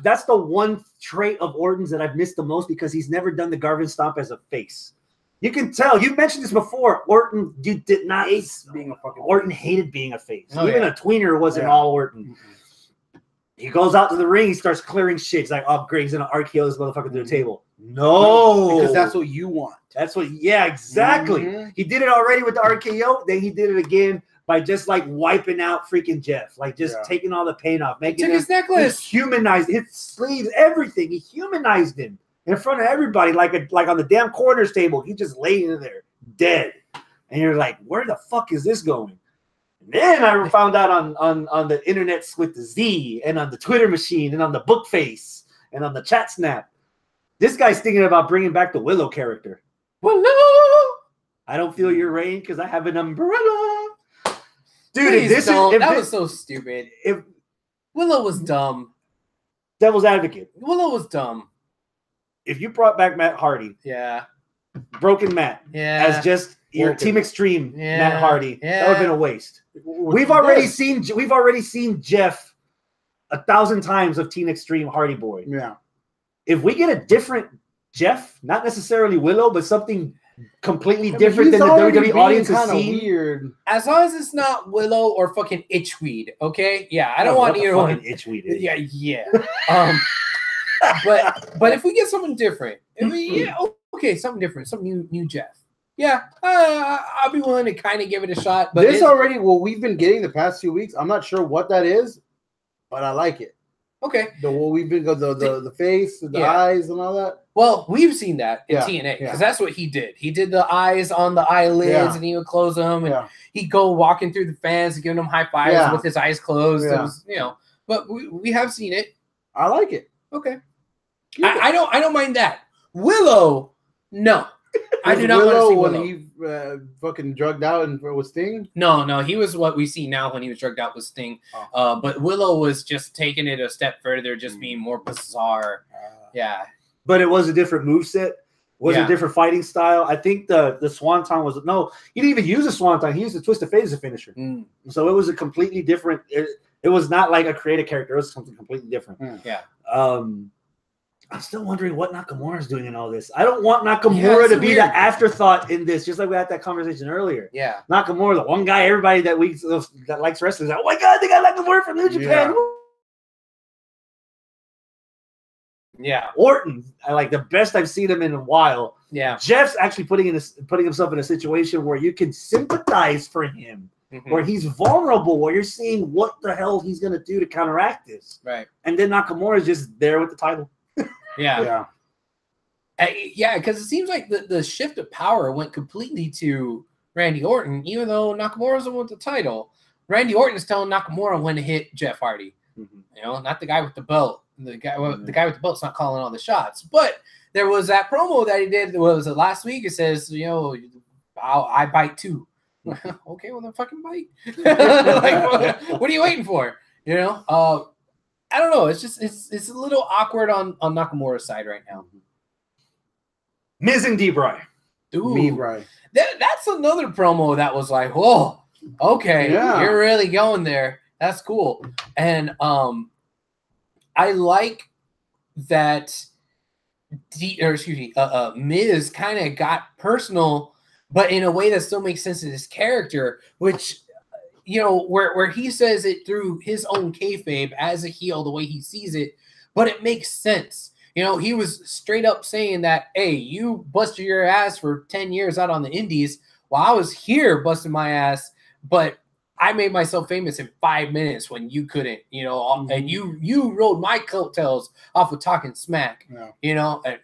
That's the one trait of Orton's that I've missed the most because he's never done the Garvin stomp as a face. You can tell. You've mentioned this before. Orton, you did not hate being a fucking. Orton hated being a face. Oh, Even yeah. a tweener wasn't all Orton. He goes out to the ring. He starts clearing shit. He's like, "Oh, great! He's gonna RKO this motherfucker to the table." No, because that's what you want. That's what. Yeah, exactly. He did it already with the RKO. Then he did it again by just like wiping out freaking Jeff, like just taking all the pain off, making his necklace, humanized his sleeves, everything. He humanized him in front of everybody, like on the damn corners table. He just laid in there dead, and you're like, where the fuck is this going? And then I found out on the internet with the Z and on the Twitter machine and on the book face and on the chat snap. This guy's thinking about bringing back the Willow character. Willow, I don't feel your rain because I have an umbrella. Dude, that was so stupid. Willow was dumb. Devil's advocate. Willow was dumb. If you brought back Matt Hardy, Broken Matt, as just your Team Extreme Matt Hardy, that would have been a waste. We've already seen Jeff 1,000 times of Team Extreme Hardy Boy. Yeah. If we get a different Jeff, not necessarily Willow, but something completely different than the WWE audience has seen. Weird. As long as it's not Willow or fucking Itchweed, okay? Yeah, I don't want either one. Itchweed. Yeah. But if we get something different, something different, some new Jeff. Yeah, I'll be willing to kind of give it a shot. But this already, what we've been getting the past few weeks, I'm not sure what that is, but I like it. Okay. We've been the face, the eyes, and all that. Well, we've seen that in TNA because that's what he did. He did the eyes on the eyelids, and he would close them, and he'd go walking through the fans, giving them high fives with his eyes closed. It was, but we have seen it. I like it. Okay. I don't mind that. Willow, no. I do not want to see Willow. When he fucking drugged out and was Sting? No, he was what we see now when he was drugged out with Sting. But Willow was just taking it a step further, just being more bizarre. But it was a different moveset. Was a different fighting style. I think the Swanton was he didn't even use a Swanton. He used the Twist of Fate as a finisher. So it was a completely different. It was not like a creative character. It was something completely different. I'm still wondering what Nakamura's doing in all this. I don't want Nakamura to be the afterthought in this, just like we had that conversation earlier. Yeah. Nakamura, the one guy everybody that likes wrestling is like, oh my God, they got Nakamura from New Japan. Yeah. Orton, I like the best I've seen him in a while. Yeah. Jeff's actually putting himself in a situation where you can sympathize for him, where he's vulnerable, where you're seeing what the hell he's going to do to counteract this. Right. And then Nakamura is just there with the title. Yeah, because it seems like the shift of power went completely to Randy Orton, even though Nakamura's the one with the title. Randy Orton is telling Nakamura when to hit Jeff Hardy. Not the guy with the belt. The guy with the belt's not calling all the shots. But there was that promo that he did. Was it last week? It says, I bite too. Okay, well then fucking bite. What are you waiting for? I don't know. It's just it's a little awkward on Nakamura's side right now. Miz and D-Bry. That's another promo that was like, whoa, okay, you're really going there. That's cool. And I like that Miz kind of got personal, but in a way that still makes sense in his character, which where he says it through his own kayfabe as a heel, the way he sees it, but it makes sense. He was straight up saying that, hey, you busted your ass for 10 years out on the indies while I was here busting my ass but I made myself famous in 5 minutes when you couldn't, and you rode my coattails off of talking smack, and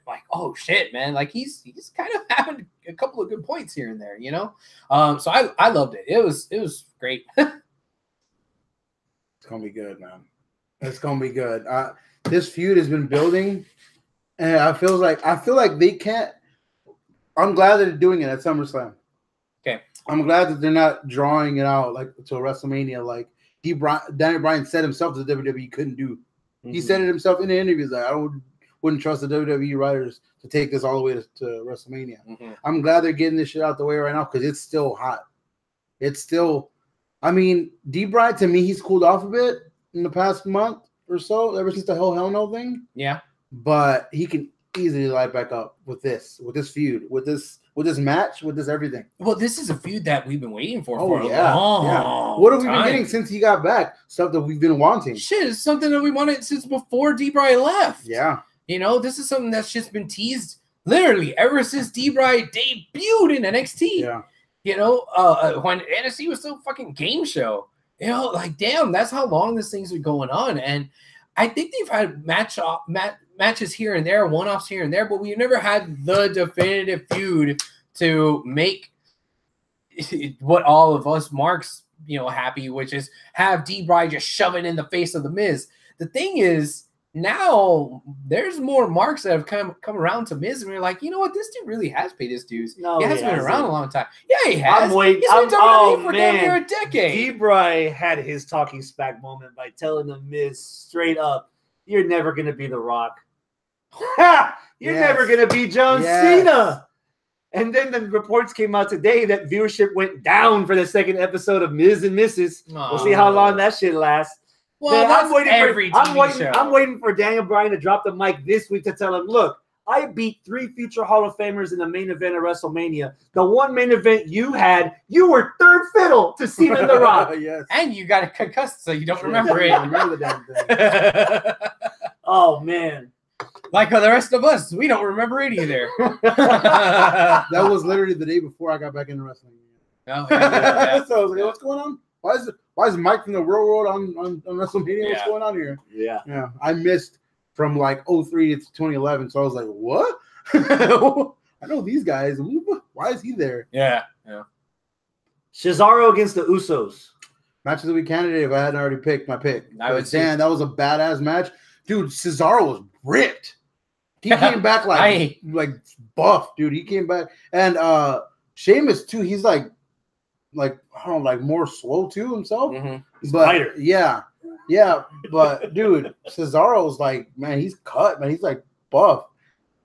like, oh shit, man, like he's kind of having a couple of good points here and there, so I loved it. It was great. It's gonna be good, man. It's gonna be good. This feud has been building, and I feel like they can't. I'm glad that they're doing it at SummerSlam. Okay. I'm glad that they're not drawing it out like to WrestleMania, like Daniel Bryan said himself that WWE couldn't do. He said it himself in the interviews that I wouldn't trust the WWE writers to take this all the way to WrestleMania. I'm glad they're getting this shit out the way right now because it's still hot. It's still, I mean, D. Bryan, to me, he's cooled off a bit in the past month or so, ever since the whole Hell No thing. Yeah. But he can easily light back up with this feud, with this match, with this everything. Well, this is a feud that we've been waiting for a long What have we been getting since he got back? Stuff that we've been wanting. Shit, it's something that we wanted since before D. Bryan left. Yeah. This is something that's just been teased literally ever since D. Bryan debuted in NXT. Yeah. When NXT was still fucking game show. Like, damn, that's how long this thing's been going on. And I think they've had matches here and there, one-offs here and there, but we've never had the definitive feud to make what all of us marks, happy, which is have D. Bryan just shove it in the face of the Miz. The thing is, now there's more marks that have come around to Miz, and we're like, you know what, this dude really has paid his dues. He has been around a long time. Yeah, he has. I'm waiting. He's been WWE for damn near a decade. D. Bryan had his talking smack moment by telling the Miz straight up, "You're never gonna be The Rock. You're never gonna be John Cena." And then the reports came out today that viewership went down for the second episode of Miz and Mrs. We'll see how long that shit lasts. Well, that's I'm waiting for Daniel Bryan to drop the mic this week to tell him, look, I beat 3 future Hall of Famers in the main event of WrestleMania. The one main event you had, you were third fiddle to Cena The Rock. Yes. And you got concussed, so you don't remember it. I remember the damn thing. Oh, man. Like the rest of us, we don't remember it either. That was literally the day before I got back into wrestling. Oh, yeah. So I was like, what's going on? Why is Mike from the Real World on WrestleMania? What's going on here? Yeah. I missed from like 03 to 2011, so I was like, what? I know these guys. Why is he there? Yeah. Cesaro against the Usos. Match of the week candidate if I hadn't already picked my pick. I would say that was a badass match. Dude, Cesaro was ripped. He came back like buff, dude. He came back. And Sheamus too, he's like I don't know, like more slow too himself. He's but lighter. Yeah. But dude, Cesaro's like, man, he's cut, man. He's like buff.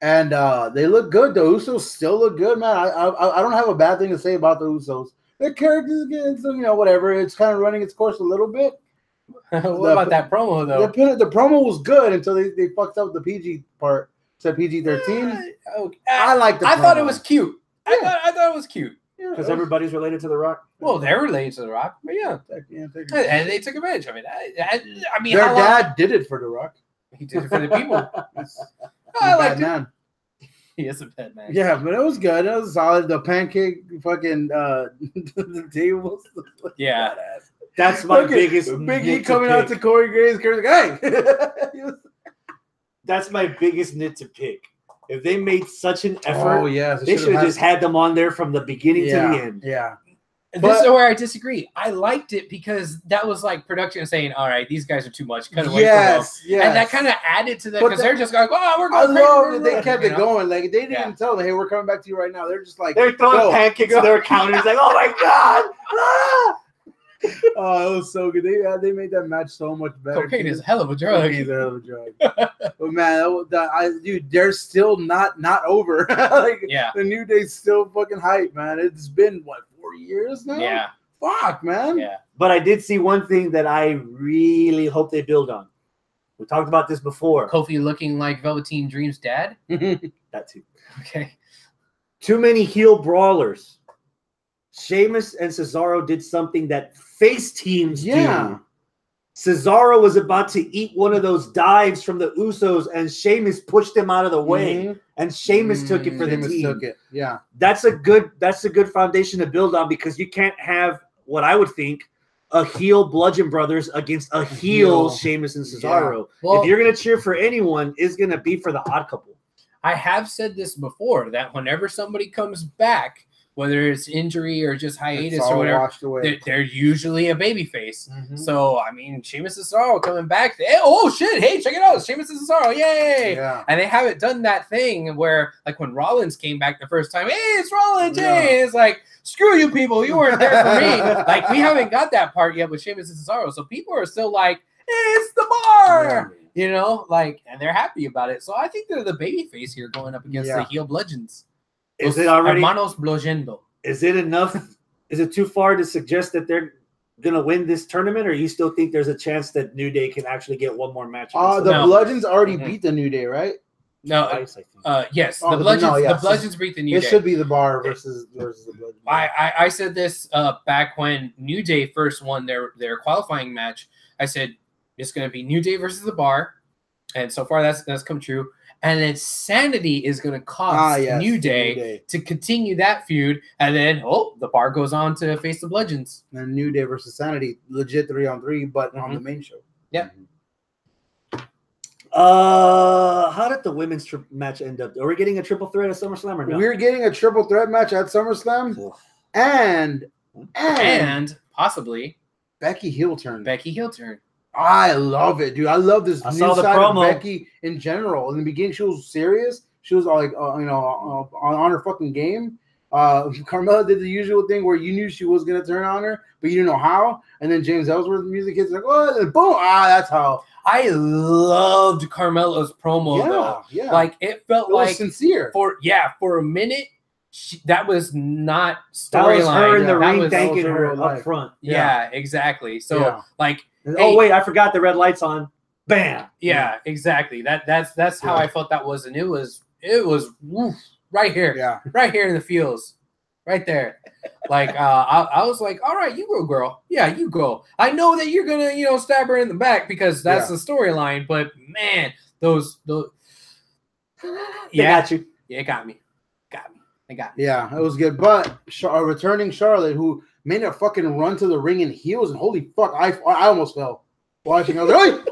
And they look good. The Usos still look good, man. I don't have a bad thing to say about the Usos. Their characters again, so whatever. It's kind of running its course a little bit. What about that promo though? The promo was good until they fucked up the PG part. Said PG-13. I liked the promo. I thought it was cute. I thought it was cute. Because everybody's related to The Rock. Well, they're related to The Rock, but and they took advantage of it. I mean, their dad did it for The Rock. He did it for the people. I like man. He is a bad man. Yeah, but it was good. It was solid. The pancake fucking the tables. Yeah. That's my biggest. Big E coming out to Corey Graves. Like, hey. That's my biggest nit to pick. If they made such an effort, they should have just had them on there from the beginning to the end. Yeah. This is where I disagree. I liked it because that was like production saying, all right, these guys are too much. Cut away from them. And that kind of added to that because they're just going, oh, we're going I love that they kept it going. Like, they didn't even tell them, hey, we're coming back to you right now. They're just like, they're throwing pancakes to their counters. Like, oh my God. Ah! Oh, it was so good. They made that match so much better. Cocaine is a hell of a drug. Cocaine's a hell of a drug. But man, dude, they're still not over. The New Day's still fucking hype, man. It's been what, 4 years now? Yeah. Fuck, man. Yeah. But I did see one thing that I really hope they build on. We talked about this before. Kofi looking like Velveteen Dream's dad. That too. Okay. Too many heel brawlers. Sheamus and Cesaro did something that face teams do. Cesaro was about to eat one of those dives from the Usos, and Sheamus pushed him out of the way, and Sheamus took it for the team. Took it. Yeah, that's a good foundation to build on because you can't have what I would think, a heel Bludgeon Brothers against a heel Sheamus and Cesaro. Yeah. Well, if you're gonna cheer for anyone, it's gonna be for the Odd Couple. I have said this before that whenever somebody comes back, whether it's injury or just hiatus It's or all whatever, washed away. they're usually a babyface. Mhm. So I mean, Sheamus and Cesaro coming back. Oh shit! Hey, check it out, Sheamus and Cesaro! Yay! Yeah. And they haven't done that thing where, like, when Rollins came back the first time, hey, it's Rollins! Yeah. Hey, it's like, screw you people, you weren't there for me. Like, we haven't got that part yet with Sheamus and Cesaro, so people are still like, it's the bar. Yeah. You know, like, and they're happy about it. So I think they're the babyface here going up against the heel bludgeons. Is it already? Hermanos Bludgendo. Is it enough? Is it too far to suggest that they're gonna win this tournament, or you still think there's a chance that New Day can actually get one more match? The No. Bludgeons already Mhm. beat the New Day, right? No, Twice, I think. yes, Oh, the Bludgeons. yes. The Bludgeons beat the New It Day. should be the Bar versus the Bludgeons. I said this back when New Day first won their qualifying match. I said it's going to be New Day versus the Bar, and so far that's come true. And then Sanity is going to cost New Day to continue that feud, and then the Bar goes on to face the Bludgeons. And New Day versus Sanity, legit 3-on-3, but on the main show. Yeah. How did the women's match end up? Are we getting a triple threat at SummerSlam or no? We're getting a triple threat match at SummerSlam, Ugh. and Possibly Becky heel turn. Becky heel turn. I love it, dude. I love this I new saw the side promo. of Becky in general. In the beginning, she was serious. She was like, on her fucking game. Carmella did the usual thing where you knew she was gonna turn on her, but you didn't know how. And then James Ellsworth's music hits like, oh, and boom! That's how. I loved Carmella's promo though. Yeah. Like it felt It was like sincere. for a minute that was not That was her storyline. in the That ring was- thanking that was her her real up life. front. Yeah, exactly. So Yeah. like, Oh wait, I forgot the red lights on. Bam. yeah, exactly. That's how I felt that was, and it was woof, right here, Yeah. right here in the feels, right there. Like I was like, all right, you go, girl. Yeah, you go. I know that you're gonna stab her in the back because that's the storyline. But man, those They yeah, got you. yeah, it got me. They got me. Yeah, it was good. But returning Charlotte, who made a fucking run to the ring in heels, and holy fuck, I almost fell watching. I was like,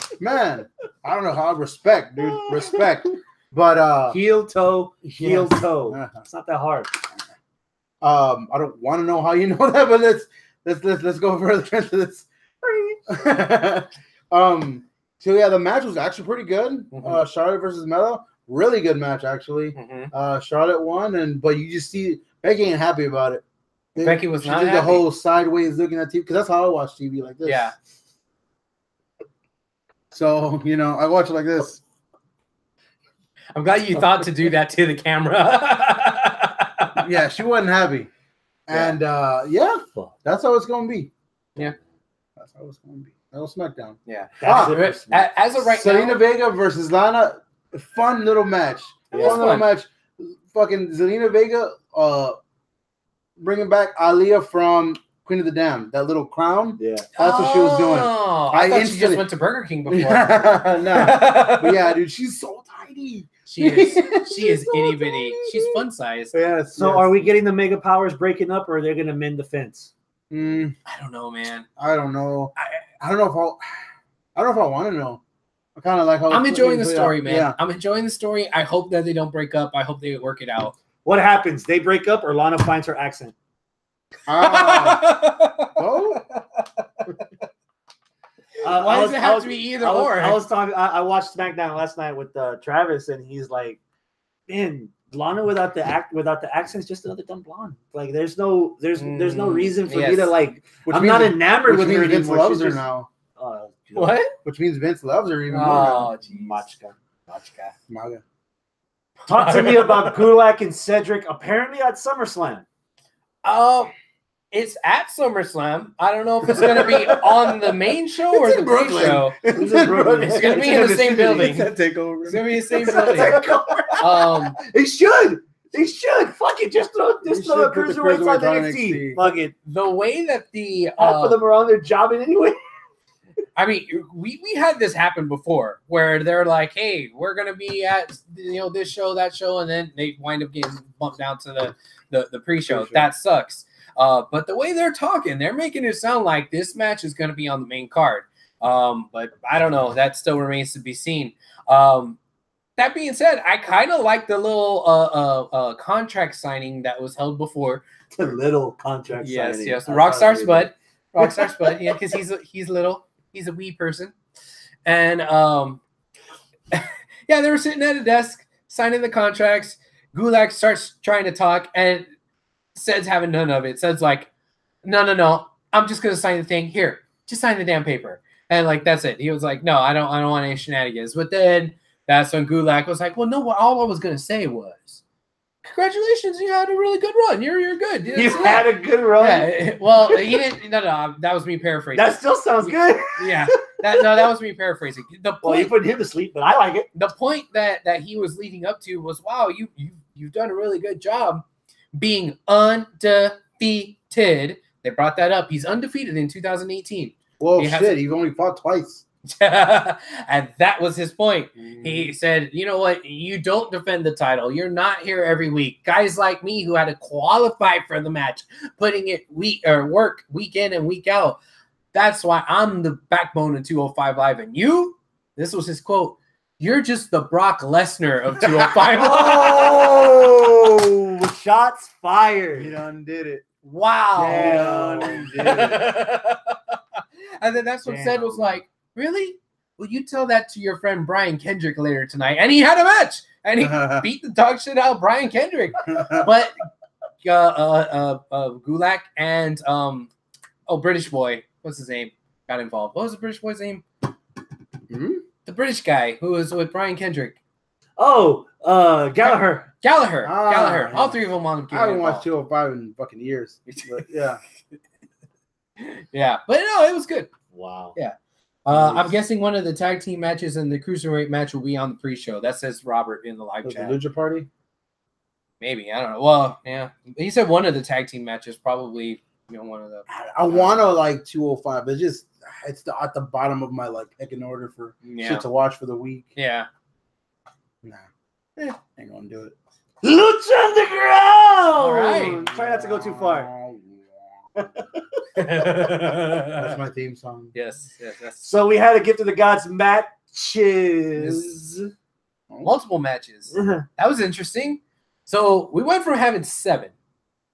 "Hey!" Man, I don't know how. Respect, dude, respect. But Heel toe, heel yes. toe. It's not that hard. I don't want to know how you know that, but let's go further into this. So yeah, the match was actually pretty good. Mhm. Charlotte versus Mella, really good match actually. Mhm. Charlotte won, but you just see Becky ain't happy about it. Becky was she not did the happy. whole sideways looking at TV because that's how I watch TV, like this. Yeah. So I watch it like this. I'm glad you thought to do that to the camera. Yeah, she wasn't happy, and that's how it's gonna be. Yeah, that's how it's gonna be. That was SmackDown. Yeah. That's it. As of right Selena now, Vega versus Lana, fun little match. It was Fun little fun. match. Fucking Zelina Vega, bringing back Aaliyah from Queen of the Damned. That little crown. Yeah. That's what she was doing. I thought she instantly- just went to Burger King before. No, but yeah, dude, she's so tiny. She is She's so itty bitty. tiny. She's fun sized. Yes. So are we getting the Mega Powers breaking up, or are they going to mend the fence? I don't know, man. I don't know. I don't know if I want to know. I kind of like how I'm it's enjoying the played story, out. man. Yeah. I'm enjoying the story. I hope that they don't break up. I hope they work it out. What happens? They break up, or Lana finds her accent? Oh, Why does it have to be either or? I was talking. I watched SmackDown last night with Travis, and he's like, "Man, Lana without the accent is just another dumb blonde. Like, there's no reason for me to like. Which I'm means- not enamored which with her means Vince anymore. loves She's her just- now. What? Which means Vince loves her even more. Oh, geez. Machka. Maga. Talk to me about Gulak and Cedric. Apparently at SummerSlam. It's at SummerSlam. I don't know if it's going to be on the main show or It's the in Brooklyn. pre-show. It's in Brooklyn. It's gonna be in the same building. It's a takeover. It's going to be the same building. They should. They should. Fuck it. Just throw They a should put the cruiserweights on cruiserweights on NXT. NXT. Fuck it. The way that the Half of them are on there jobbing anyway. I mean, we had this happen before where they're like, "Hey, we're gonna be at this show, that show," and then they wind up getting bumped down to the pre-show. That sucks. But the way they're talking, they're making it sound like this match is going to be on the main card. But I don't know. That still remains to be seen. That being said, I kind of like the little contract signing that was held before. The little contract signing. Yes. Rockstar Spud. Rockstar Spud. Yeah, because he's little. He's a wee person. And yeah, they were sitting at a desk signing the contracts. Gulak starts trying to talk, and Ced's having none of it. Ced's like, no, I'm just gonna sign the thing. Here, just sign the damn paper. And like that's it. He was like, no, I don't want any shenanigans. But then that's when Gulak was like, well, no, all I was gonna say was, congratulations, you had a really good run. You're good. You had a good run. Yeah. Well, he didn't. No, that was me paraphrasing. That still sounds good. Yeah. That was me paraphrasing. Well, you put him to sleep, but I like it. The point that he was leading up to was, wow, you've done a really good job being undefeated. They brought that up. He's undefeated in 2018. Well, he's only fought twice. And that was his point. He said, you know what? You don't defend the title. You're not here every week. Guys like me who had to qualify for the match, putting it work week in and week out. That's why I'm the backbone of 205 Live. And you, this was his quote, you're just the Brock Lesnar of 205 Live. Oh, shots fired. He done did it. Wow. Damn. And then that's what Ced was like, really? Well, you tell that to your friend Brian Kendrick later tonight. And he had a match. And he beat the dog shit out of Brian Kendrick. But Gulak and British boy, what's his name, got involved. What was the British boy's name? Mm-hmm. The British guy who was with Brian Kendrick. Oh, Gallagher. Gallagher. Yeah. All three of them on. I haven't watched 205 in fucking years. But yeah. Yeah. But no, it was good. Wow. Yeah. I'm guessing one of the tag team matches and the cruiserweight match will be on the pre-show. That says Robert in the live chat. The Lucha Party? Maybe. I don't know. Well, yeah. He said one of the tag team matches, probably, one of the. I want to like 205, but it's at the bottom of my like picking order for shit to watch for the week. Yeah. Nah. Ain't gonna do it. Lucha Underground! All right. Try not to go too far. That's my theme song. Yes. So we had a Gift of the Gods matches. Multiple matches. That was interesting. So we went from having 7.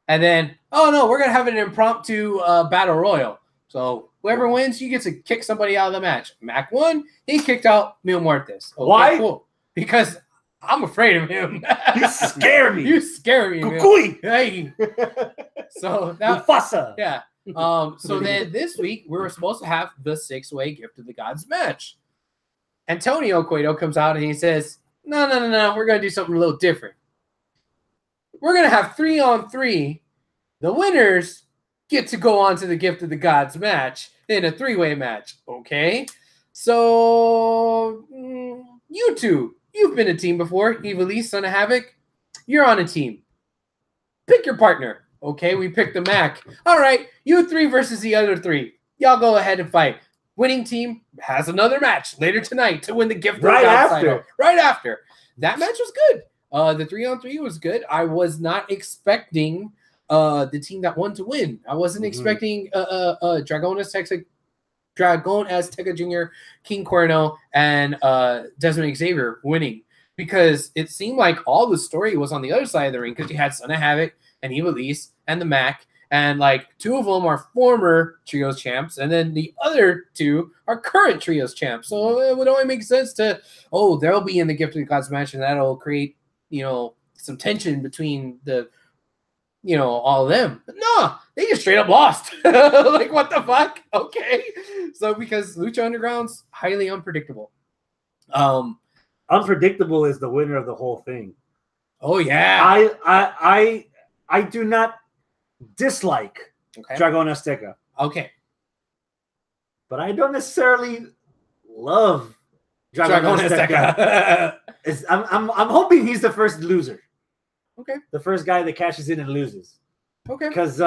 And then, oh no, we're going to have an impromptu battle royal. So whoever wins, you get to kick somebody out of the match. Mac won. He kicked out Mil Muertes. Okay, why? Cool. Because I'm afraid of him. You scare me. You scare me. Kukui. Hey. So that, Mufasa. Yeah. So then this week we were supposed to have the 6-way Gift of the Gods match. Antonio Cueto comes out and he says, No, we're gonna do something a little different. We're gonna have 3-on-3. The winners get to go on to the Gift of the Gods match in a 3-way match. Okay. So you two, you've been a team before. Evilise, Son of Havoc, you're on a team. Pick your partner. Okay, we picked the Mac. All right, you 3 versus the other 3. Y'all go ahead and fight. Winning team has another match later tonight to win the Gift of the Gods title. Right after. That match was good. The 3-on-3 was good. I was not expecting the team that won to win. I wasn't expecting Dragon Azteca Jr., King Cuerno, and Desmond Xavier winning, because it seemed like all the story was on the other side of the ring, because you had Son of Havoc and Evilise and the Mac, and like 2 of them are former Trios champs, and then the other 2 are current Trios champs. So it would only make sense to, they'll be in the Gift of the Gods match, and that'll create, some tension between the, all of them. But no, they just straight up lost. Like, what the fuck? Okay. So because Lucha Underground's highly unpredictable. Unpredictable is the winner of the whole thing. Oh yeah. I do not dislike Dragon Azteca. Okay. But I don't necessarily love Dragon Azteca. I'm hoping he's the first loser. Okay. The first guy that cashes in and loses. Okay. Because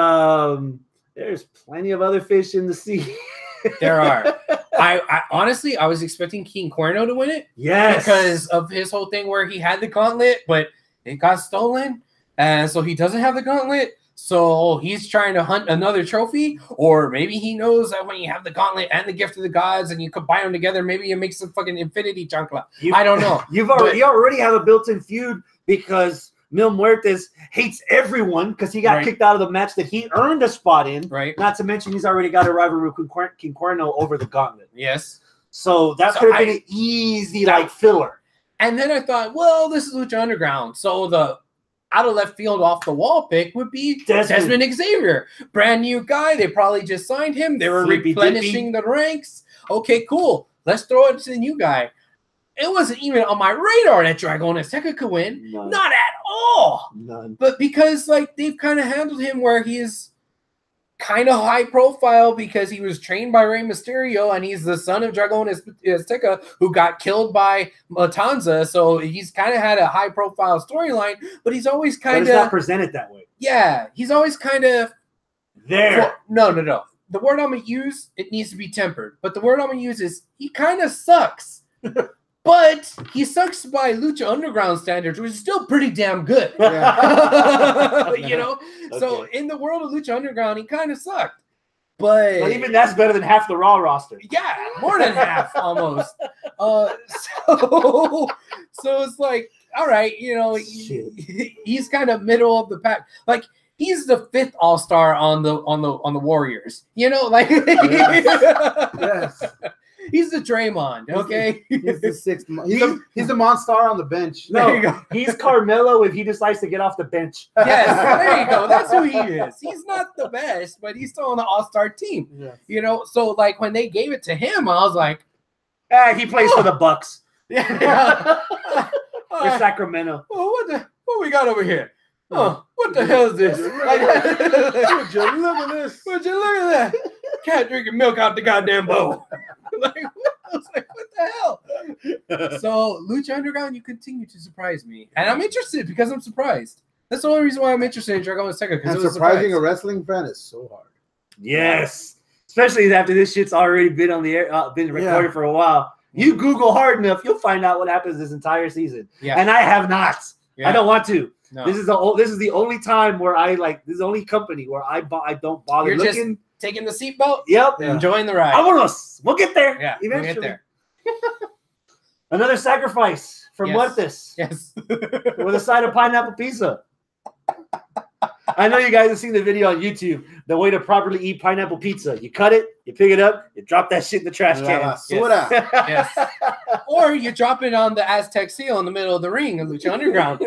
there's plenty of other fish in the sea. There are. I honestly, I was expecting King Cuerno to win it. Yes. Because of his whole thing where he had the gauntlet, but it got stolen. and so he doesn't have the gauntlet. So he's trying to hunt another trophy, or maybe he knows that when you have the gauntlet and the gift of the gods and you combine them together, maybe it makes some fucking infinity chancla. I don't know. You already have a built-in feud because Mil Muertes hates everyone because he got kicked out of the match that he earned a spot in. Right. Not to mention he's already got a rivalry with King Cuerno over the gauntlet. Yes. So that could have been an easy filler. And then I thought, well, this is Lucha Underground, so the out of left field off the wall pick would be Desmond Xavier. Brand new guy. They probably just signed him. They were replenishing the ranks. Okay, cool. Let's throw it to the new guy. It wasn't even on my radar that Dragon Azteca could win. None. Not at all. None. But because they've kind of handled him where he is kind of high profile because he was trained by Rey Mysterio and he's the son of Dragon Azteca who got killed by Matanza. So he's kind of had a high profile storyline, but he's always kind of not presented that way. Yeah, he's always kind of there. No. The word I'm gonna use, it needs to be tempered. But the word I'm gonna use is he kind of sucks. But he sucks by Lucha Underground standards, which is still pretty damn good. Yeah. You know? Okay. So in the world of Lucha Underground, he kind of sucked. But even that's better than half the Raw roster. Yeah, more than half almost. So it's like, all right, you know, he's kind of middle of the pack. Like he's the 5th All-Star on the Warriors. You know, like yes. He's the Draymond, okay? He's the 6th. He's the Monstar on the bench. No, he's Carmelo if he decides to get off the bench. Yes, there you go. That's who he is. He's not the best, but he's still on the All-Star team. Yes. You know, so like when they gave it to him, I was like, he plays for the Bucks. Yeah. For Sacramento. Oh, what we got over here? Oh, what the hell is this? Would you look at this? Would you look at that? Cat drinking milk out the goddamn bowl. I was like, what the hell? So, Lucha Underground, you continue to surprise me. And I'm interested because I'm surprised. That's the only reason why I'm interested in Dragon Azteca. And surprising a wrestling fan is so hard. Yes. Especially after this shit's already been on the air, been recorded for a while. You Google hard enough, you'll find out what happens this entire season. Yeah. And I have not. Yeah. I don't want to. No. This is the only time where this is the only company where I don't bother You're looking. Just taking the seatbelt. Yep. Enjoying the ride. Vámonos. We'll get there. Yeah. Eventually. We'll get there. Another sacrifice for Muertes. Yes. With a side of pineapple pizza. I know you guys have seen the video on YouTube. The way to properly eat pineapple pizza. You cut it, you pick it up, you drop that shit in the trash can. Yes. Or you drop it on the Aztec seal in the middle of the ring in Lucha Underground.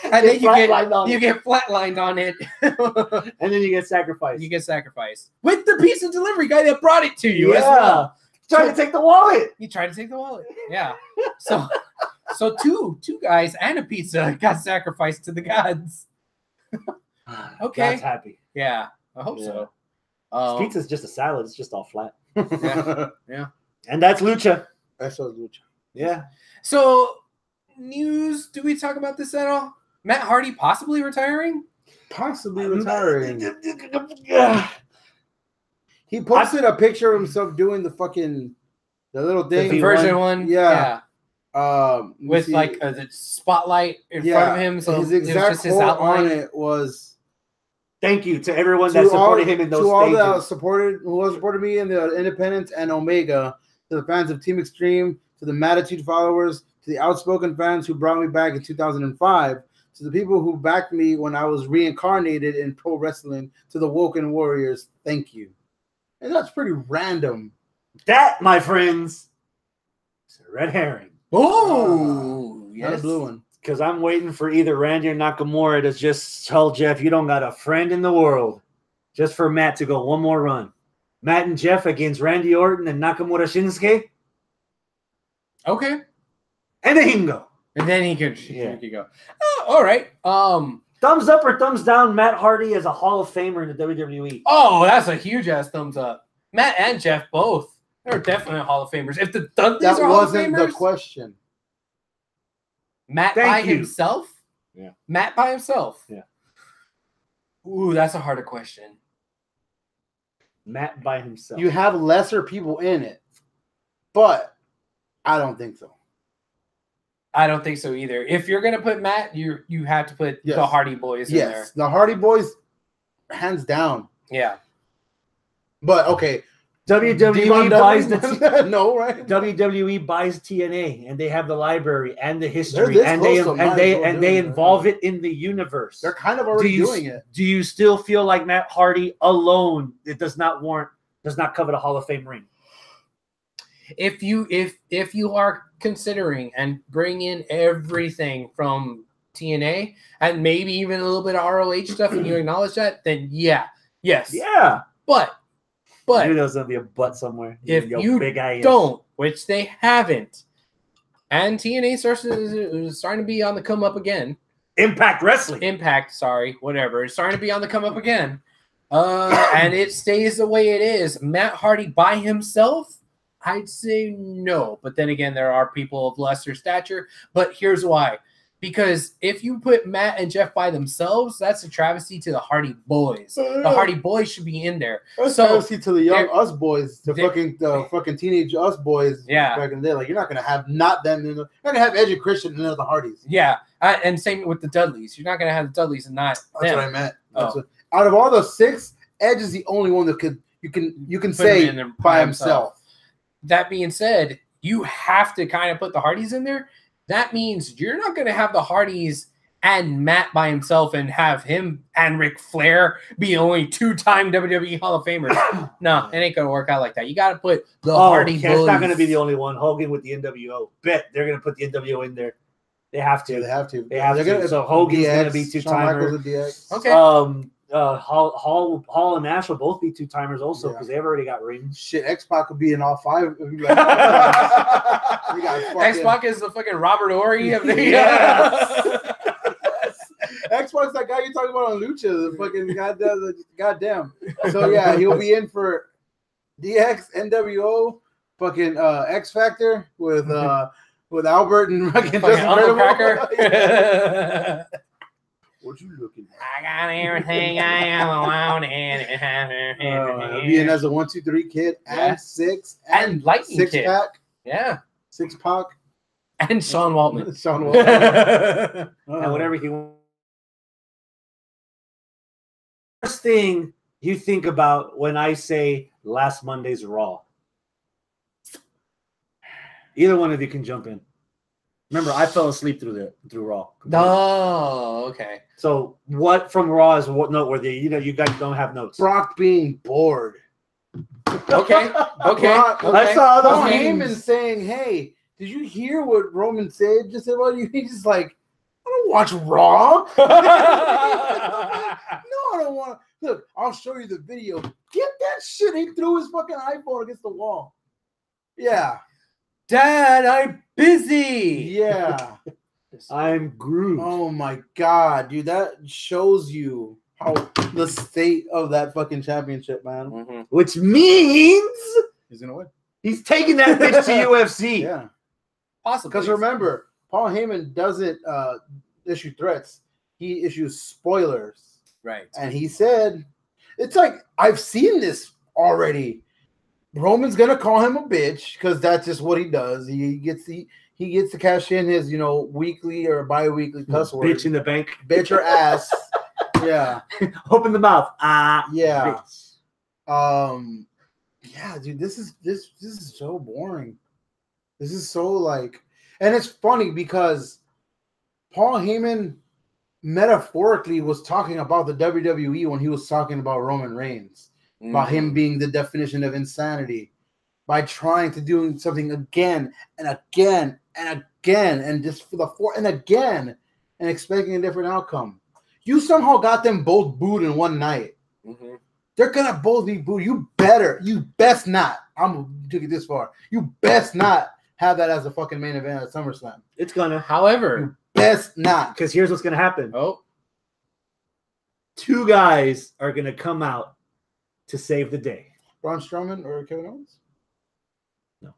And then you get flatlined on it. And then you get sacrificed. You get sacrificed. With the pizza delivery guy that brought it to you as well. Trying to take the wallet. He tried to take the wallet. Yeah. So two guys and a pizza got sacrificed to the gods. Okay. God's happy. Yeah. I hope so. Pizza's just a salad. It's just all flat. Yeah. And that's Lucha. That's Lucha. Yeah. So news, do we talk about this at all? Matt Hardy possibly retiring? Possibly retiring. He posted a picture of himself doing the little thing. The version one? Yeah. With like the spotlight in front of him. So his exact quote on it was, "Thank you to everyone that supported him in those stages. To all that who supported me in the Independence and Omega, to the fans of Team Extreme, to the Mattitude followers, to the outspoken fans who brought me back in 2005, to the people who backed me when I was reincarnated in pro wrestling, to the Woken Warriors, thank you." And that's pretty random. That, my friends, is a red herring. Oh, yes. Not a blue one. Because I'm waiting for either Randy or Nakamura to just tell Jeff, you don't got a friend in the world. Just for Matt to go one more run. Matt and Jeff against Randy Orton and Nakamura Shinsuke. Okay. And then he can go. And then he could go. Oh, all right. Thumbs up or thumbs down, Matt Hardy as a Hall of Famer in the WWE? Oh, that's a huge ass thumbs up. Matt and Jeff both. They're definitely Hall of Famers. If the Dudleys that are wasn't the question. Matt by himself? Yeah. Matt by himself? Yeah. Ooh, that's a harder question. Matt by himself. You have lesser people in it, but I don't think so. I don't think so either. If you're gonna put Matt, you have to put the Hardy Boys in there. Yes, the Hardy Boys, hands down. Yeah. But okay, WWE buys no, right? WWE buys TNA, and they have the library and the history, this and close, so might as well do they it, involve it in the universe. They're kind of already doing it. Do you still feel like Matt Hardy alone? It does not cover the Hall of Fame ring. If you are considering and bring in everything from TNA and maybe even a little bit of ROH stuff, and you acknowledge that, then yes, but you know there's gonna be a butt somewhere. If you don't, which they haven't, and TNA is starting to be on the come up again. Impact Wrestling. Whatever. It's starting to be on the come up again. And it stays the way it is. Matt Hardy by himself, I'd say no. But then again, there are people of lesser stature. But here's why. Because if you put Matt and Jeff by themselves, that's a travesty to the Hardy Boys. The Hardy Boys should be in there. That's travesty to the young us boys, the fucking teenage us boys. Yeah, back in the day, like you're not gonna have not them. You're not gonna have Edge and Christian and the Hardys. Yeah, and same with the Dudleys. You're not gonna have the Dudleys and not That's them. what I meant. Out of all the 6, Edge is the only one that you can say by himself. That being said, you have to kind of put the Hardys in there. That means you're not going to have the Hardys and Matt by himself and have him and Ric Flair be only 2-time WWE Hall of Famers. No, it ain't going to work out like that. You got to put the Hardy Boys. It's not going to be the only one. Hogan with the NWO. Bet they're going to put the NWO in there. They have to. They have to. So Hogan's going to be 2-timer. Okay. Hall and Nash will both be 2-timers also because they've already got rings. Shit, X-Pac could be in all 5. X-Pac is the fucking Robert Horry of the X-Pac's that guy you're talking about on Lucha, the fucking goddamn. So yeah, he'll be in for DX, NWO, fucking X Factor with Albert and fucking Uncle Cracker. What you looking at? I got everything I ever wanted. Being as a 1, 2, 3 kid and 6 and Lightning 6-pack. Yeah. 6-pack. And Sean Waltman. And whatever he wants. First thing you think about when I say last Monday's Raw. Either one of you can jump in. Remember, I fell asleep through Raw. Oh, okay. So what from Raw is what noteworthy? You guys don't have notes. Brock being bored. Okay. I saw Paul Heyman saying, "Hey, did you hear what Roman said? Just about you." He's just like, "I don't watch Raw." No, I don't want to. Look, I'll show you the video. Get that shit. He threw his fucking iPhone against the wall. Yeah. Dad, I'm busy. Yeah. I'm Groot. Oh my god, dude, that shows you how the state of that fucking championship, man. Mm-hmm. Which means he's gonna win. He's taking that bitch to UFC. Yeah, possibly. Because remember, Paul Heyman doesn't issue threats; he issues spoilers. Right. And he said, "It's like I've seen this already." Roman's gonna call him a bitch because that's just what he does. He gets to cash in his weekly or bi-weekly cuss word. Bitch in the bank. Bitch or ass. Yeah. Open the mouth. Yeah. Bitch. Yeah, dude, this is so boring. This is so like, and it's funny because Paul Heyman metaphorically was talking about the WWE when he was talking about Roman Reigns. About him being the definition of insanity by trying to do something again and again and again and just for the and again and expecting a different outcome. You somehow got them both booed in one night. Mm-hmm. They're gonna both be booed. You best not. I'm gonna take it this far. You best not have that as a fucking main event at SummerSlam. It's gonna. However, you best not. Because here's what's gonna happen. Oh, 2 guys are gonna come out to save the day. Braun Strowman or Kevin Owens? No.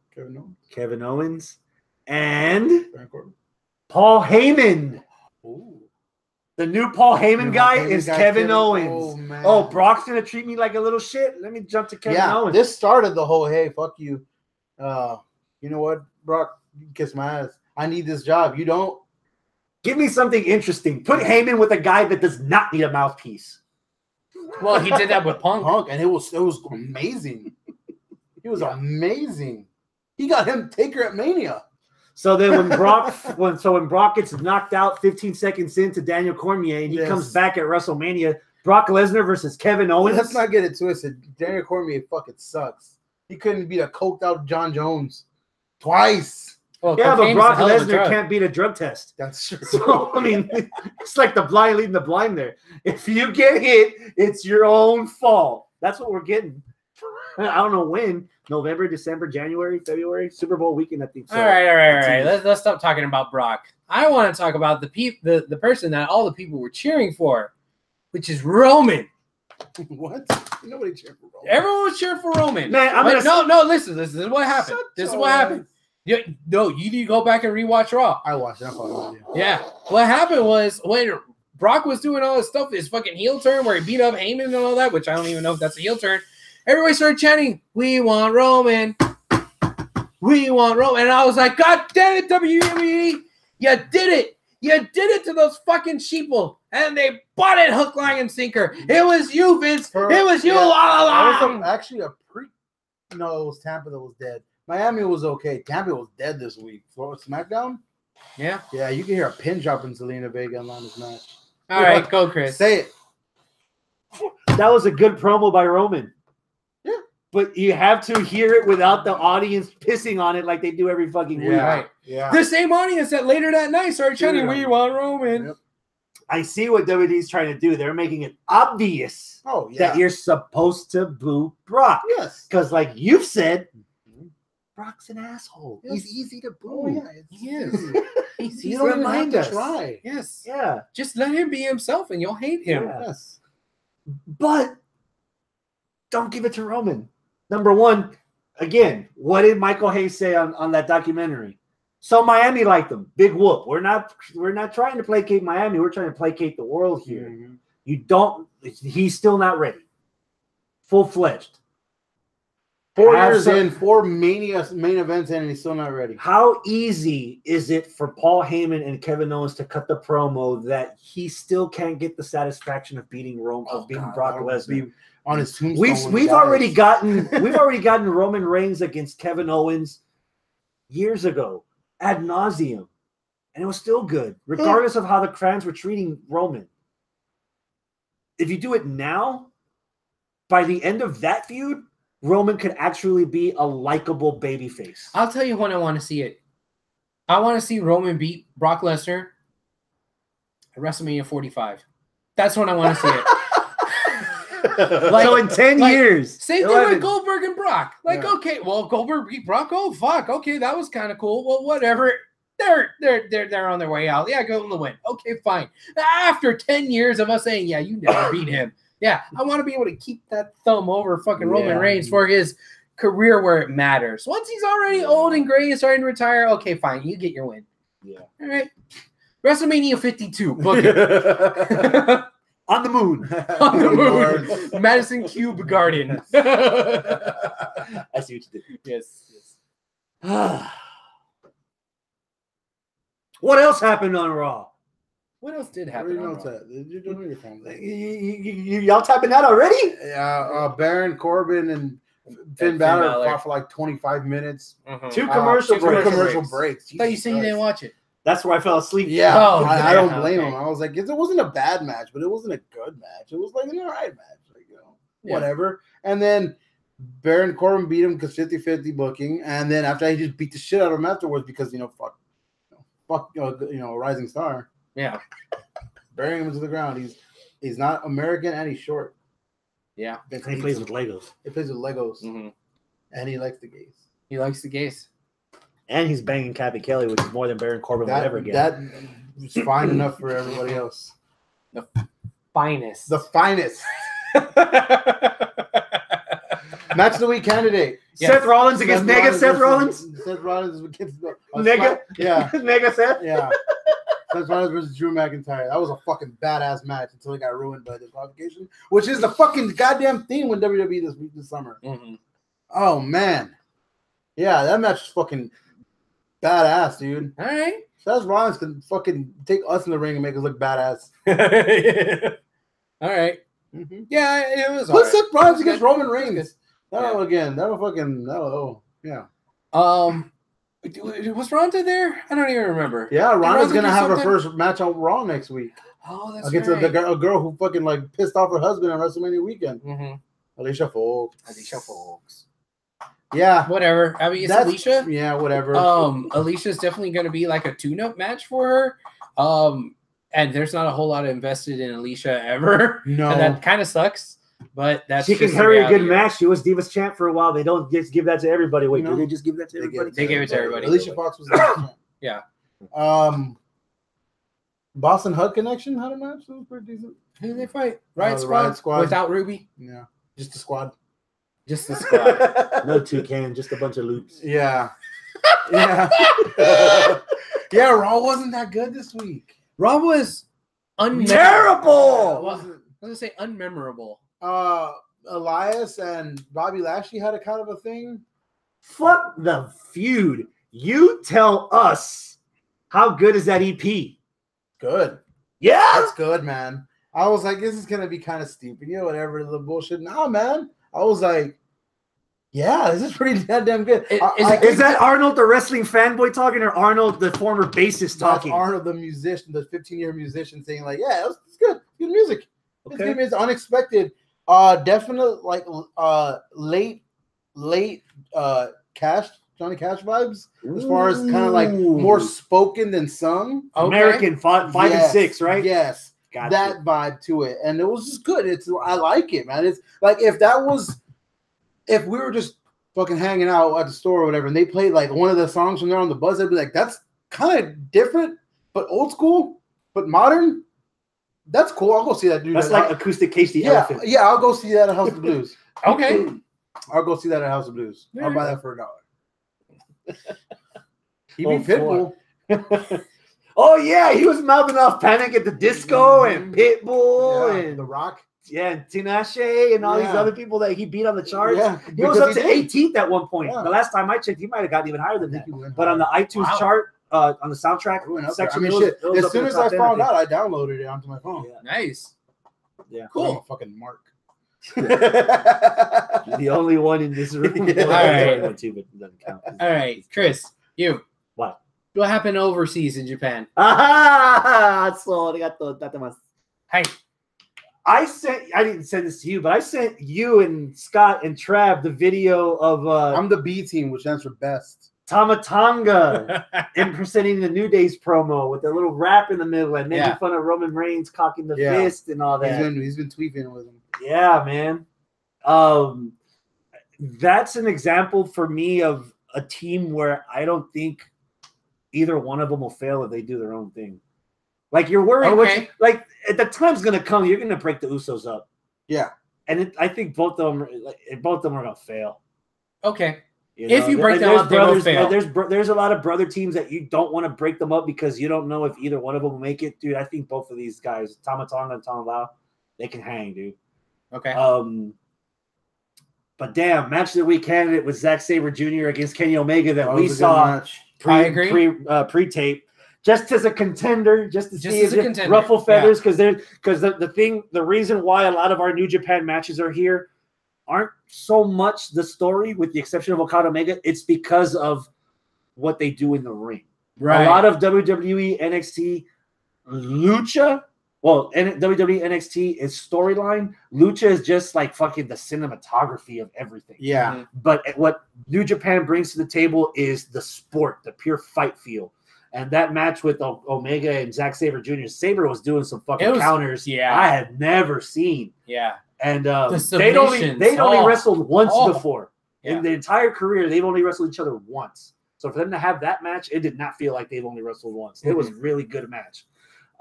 Kevin Owens and Paul Heyman. Ooh. The new Paul Heyman guy is Kevin Owens. Oh, man. Oh, Brock's gonna treat me like a little shit. Let me jump to Kevin Owens. This started the whole, hey, fuck you. You know what, Brock? You kiss my ass. I need this job. You don't. Give me something interesting. Put Heyman with a guy that does not need a mouthpiece. Well, he did that with Punk. And it was amazing. It was amazing. He got him Taker at Mania. So then when Brock gets knocked out 15 seconds into Daniel Cormier and he comes back at WrestleMania, Brock Lesnar versus Kevin Owens. Let's not get it twisted. Daniel Cormier fucking sucks. He couldn't beat a coked out John Jones twice. Well, yeah, but Brock a hell of a Lesnar drug. can't beat a drug test. That's true. So, I mean, it's like the blind leading the blind there. If you get hit, it's your own fault. That's what we're getting. I don't know when. November, December, January, February, Super Bowl weekend, I think. So. All right. Let's stop talking about Brock. I want to talk about the person that all the people were cheering for, which is Roman. What? Nobody cheered for Roman. Everyone was cheering for Roman. Man, listen. This is what happened. This is what happened. You need to go back and rewatch Raw. I watched it. I'm following you. Yeah. What happened was when Brock was doing all this stuff, his fucking heel turn where he beat up Heyman and all that, which I don't even know if that's a heel turn. Everybody started chanting, "We want Roman. We want Roman." And I was like, God damn it, WWE. You did it. You did it to those fucking sheeple. And they bought it hook, line, and sinker. It was you, Vince. It was you all along. Actually, no, it was Tampa that was dead. Miami was okay. Tampa was dead this week. SmackDown? Yeah. Yeah, you can hear a pin drop in Zelina Vega and Lana's match. All right, go, Chris. Say it. That was a good promo by Roman. Yeah. But you have to hear it without the audience pissing on it like they do every fucking week. Right. Yeah. The same audience that later that night started chanting, "We want Roman." Yep. I see what WWE's trying to do. They're making it obvious that you're supposed to boo Brock. Yes. Because like you've said, Brock's an asshole. Yes. He's easy to boo. Oh, yeah. He is. You don't even have to try. Yes. Yeah. Just let him be himself and you'll hate him. Yeah. Yes. But don't give it to Roman. Number one, again, what did Michael Hayes say on that documentary? So Miami liked them. Big whoop. We're not trying to placate Miami. We're trying to placate the world here. Mm-hmm. He's still not ready. Full-fledged. 4 years in, 4 main events in, and he's still not ready. How easy is it for Paul Heyman and Kevin Owens to cut the promo that he still can't get the satisfaction of beating Brock Lesnar on his tombstone? We've already gotten Roman Reigns against Kevin Owens years ago ad nauseum, and it was still good, regardless of how the fans were treating Roman. If you do it now, by the end of that feud, Roman could actually be a likable babyface. I'll tell you when I want to see it. I want to see Roman beat Brock Lesnar at WrestleMania 45. That's when I want to see it. So in 10 years. Same thing with Goldberg and Brock. Okay, well, Goldberg beat Brock. Oh, fuck. Okay, that was kind of cool. Well, whatever. They're on their way out. Yeah, go to the win. Okay, fine. After 10 years of us saying, yeah, you never beat him. Yeah, I want to be able to keep that thumb over fucking Roman Reigns for his career where it matters. Once he's already old and gray and starting to retire, okay, fine. You get your win. Yeah. All right. WrestleMania 52. Book it. On the moon. On the moon. Madison Cube Garden. I see what you did. Yes. What else happened on Raw? What else did happen? You don't know your phone. Y'all typing that already? Yeah, Baron Corbin and Finn Balor fought for like 25 minutes. Mm-hmm. Two commercial breaks. I thought you said you didn't watch it. That's where I fell asleep. Yeah, I don't blame him. I was like, it wasn't a bad match, but it wasn't a good match. It was like an all right match, whatever. And then Baron Corbin beat him because 50-50 booking, and then after he just beat the shit out of him afterwards because fuck, a rising star. Yeah, burying him into the ground. He's not American and he's short. Yeah, and he plays with Legos. He plays with Legos, and he likes the gays. He likes the gays. And he's banging Kathy Kelly, which is more than Baron Corbin would ever get. That is fine enough for everybody else. The finest. The finest. Match of the week candidate. Yes. Seth Rollins against Nega Seth Rollins? Seth Rollins against Nega? Yeah. Nega Seth? Yeah. Seth Rollins versus Drew McIntyre. That was a fucking badass match until it got ruined by disqualification, which is the fucking goddamn theme with WWE this summer. Mm-hmm. Oh, man. Yeah, that match is fucking badass, dude. All right. Seth Rollins can fucking take us in the ring and make us look badass. All right. Mm-hmm. Yeah, it was. Put Seth Rollins It was against good. Roman It was Reigns. good. That'll again. That'll yeah. Was Ronda there? I don't even remember. Yeah, Ronda's Ronda gonna do have her something? first match on Raw next week Oh, that's against right. a girl who fucking like pissed off her husband on WrestleMania weekend. Mm-hmm. Alicia Fox. Alicia Fox. Yeah, Whatever. I mean, it's that's Alicia. Yeah, whatever. Alicia's definitely going to be like a tune-up match for her. And there's not a whole lot invested in Alicia ever. No, And that kind of sucks. But that's She can just the carry a good reality. match. She was Divas champ for a while. They don't just give that to everybody. Wait, No. do they just give that to They everybody? They gave it to everybody. Alicia Fox was the Yeah. Boston Hug Connection had a match that was pretty decent. Who did they fight? Riot The Squad? Riot Squad. Without Ruby? Yeah, just the squad. Just the squad. No toucan, just a bunch of loops. Yeah, yeah, yeah. Raw wasn't that good this week. Raw was Terrible! Well, I was going to say unmemorable. Elias and Bobby Lashley had a kind of a thing. Fuck the feud. You tell us how good is that EP? Good. Yeah. That's good, man. I was like, this is gonna be kind of stupid, whatever the bullshit. Nah, man. I was like, yeah, this is pretty goddamn good. Is that Arnold, the wrestling fanboy, talking, or Arnold, the former bassist, talking? Arnold, the musician, the 15-year musician, saying like, yeah, it's good. Good music. It's Okay. good music. Unexpected. Definitely like late Johnny Cash vibes, as far as kind of like more spoken than sung. Okay. American 5 and 6, right? Yes. Gotcha. That vibe to it, and it was just good. I like it, man. It's like if we were just fucking hanging out at the store or whatever, and they played like one of the songs from there on the buzz, I'd be like, that's kind of different, but old school, but modern. That's cool. I'll go see that dude. That's like Acoustic Case the yeah, Elephant. yeah. I'll go see that at House of Blues. Okay. I'll go see that at House of Blues. I'll buy that for $1. He beat Oh, Pitbull. Oh yeah, he was mouthing off Panic at the Disco and Pitbull Yeah, and The Rock. and Tinashe and all these Yeah. other people that he beat on the charts. Yeah, He was because up to did. 18th at one point. Yeah. The last time I checked, he might have gotten even higher than I think that. he went But on the higher. iTunes Wow. chart, on the soundtrack It went up there. section, I mean, it was- shit. it was As up soon in as the top I 10, found think. out, I downloaded it onto my phone. Nice. Yeah. I'm a fucking mark. The only one in this room. Yeah. Well, All right. the other one too, but it doesn't count. All right, Chris, you. What? What happened overseas in Japan? Ah, so arigato, tatemasu. Hey. I didn't send this to you, but I sent you and Scott and Trav the video of I'm the B team, which stands for best. Tamatanga impersonating the New Day's promo with a little rap in the middle and making Yeah. fun of Roman Reigns cocking the Yeah. fist and all that. He's been tweeting with him. Yeah, man. That's an example for me of a team where I don't think either one of them will fail if they do their own thing. Like you're worried, Okay. like the time's gonna come, you're gonna break the Usos up. Yeah. And I think both of them are gonna fail. Okay. You If you break them there's up, they will brothers- fail. There's a lot of brother teams that you don't want to break them up because you don't know if either one of them will make it, dude. I think both of these guys, Tamatanga and Tom Lau, they can hang, dude. Okay. But damn, match of the week candidate was Zack Sabre Jr. against Kenny Omega that we was a good saw match. I agree. pre-tape, just as a contender, just to Just see as a if contender, ruffle feathers, because the reason why a lot of our New Japan matches are here aren't so much the story, with the exception of Okada Omega. It's because of what they do in the ring. Right. A lot of WWE NXT lucha. Well, WWE NXT is storyline. Lucha is just like fucking the cinematography of everything. Yeah. But what New Japan brings to the table is the sport, the pure fight feel. And that match with Omega and Zack Sabre Jr. Sabre was doing some fucking counters yeah. I had never seen. Yeah. And The they'd only submissions. wrestled once Oh. before. Yeah. In the entire career, they've only wrestled each other once. So for them to have that match, it did not feel like they've only wrestled once. It was a really good match.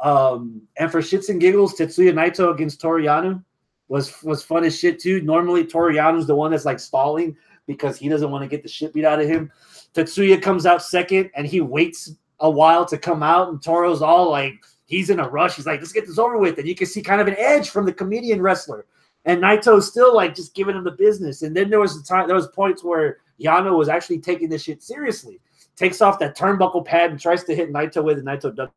And for shits and giggles, Tetsuya Naito against Toru Yano was fun as shit too. Normally Toru Yano's the one that's like stalling because he doesn't want to get the shit beat out of him. Tetsuya comes out second and he waits a while to come out, and Toru's all like, he's in a rush. He's like, let's get this over with. And you can see kind of an edge from the comedian wrestler. And Naito's still like just giving him the business. And then there was points where Yano was actually taking this shit seriously. takes off that turnbuckle pad and tries to hit Naito with it. Naito ducks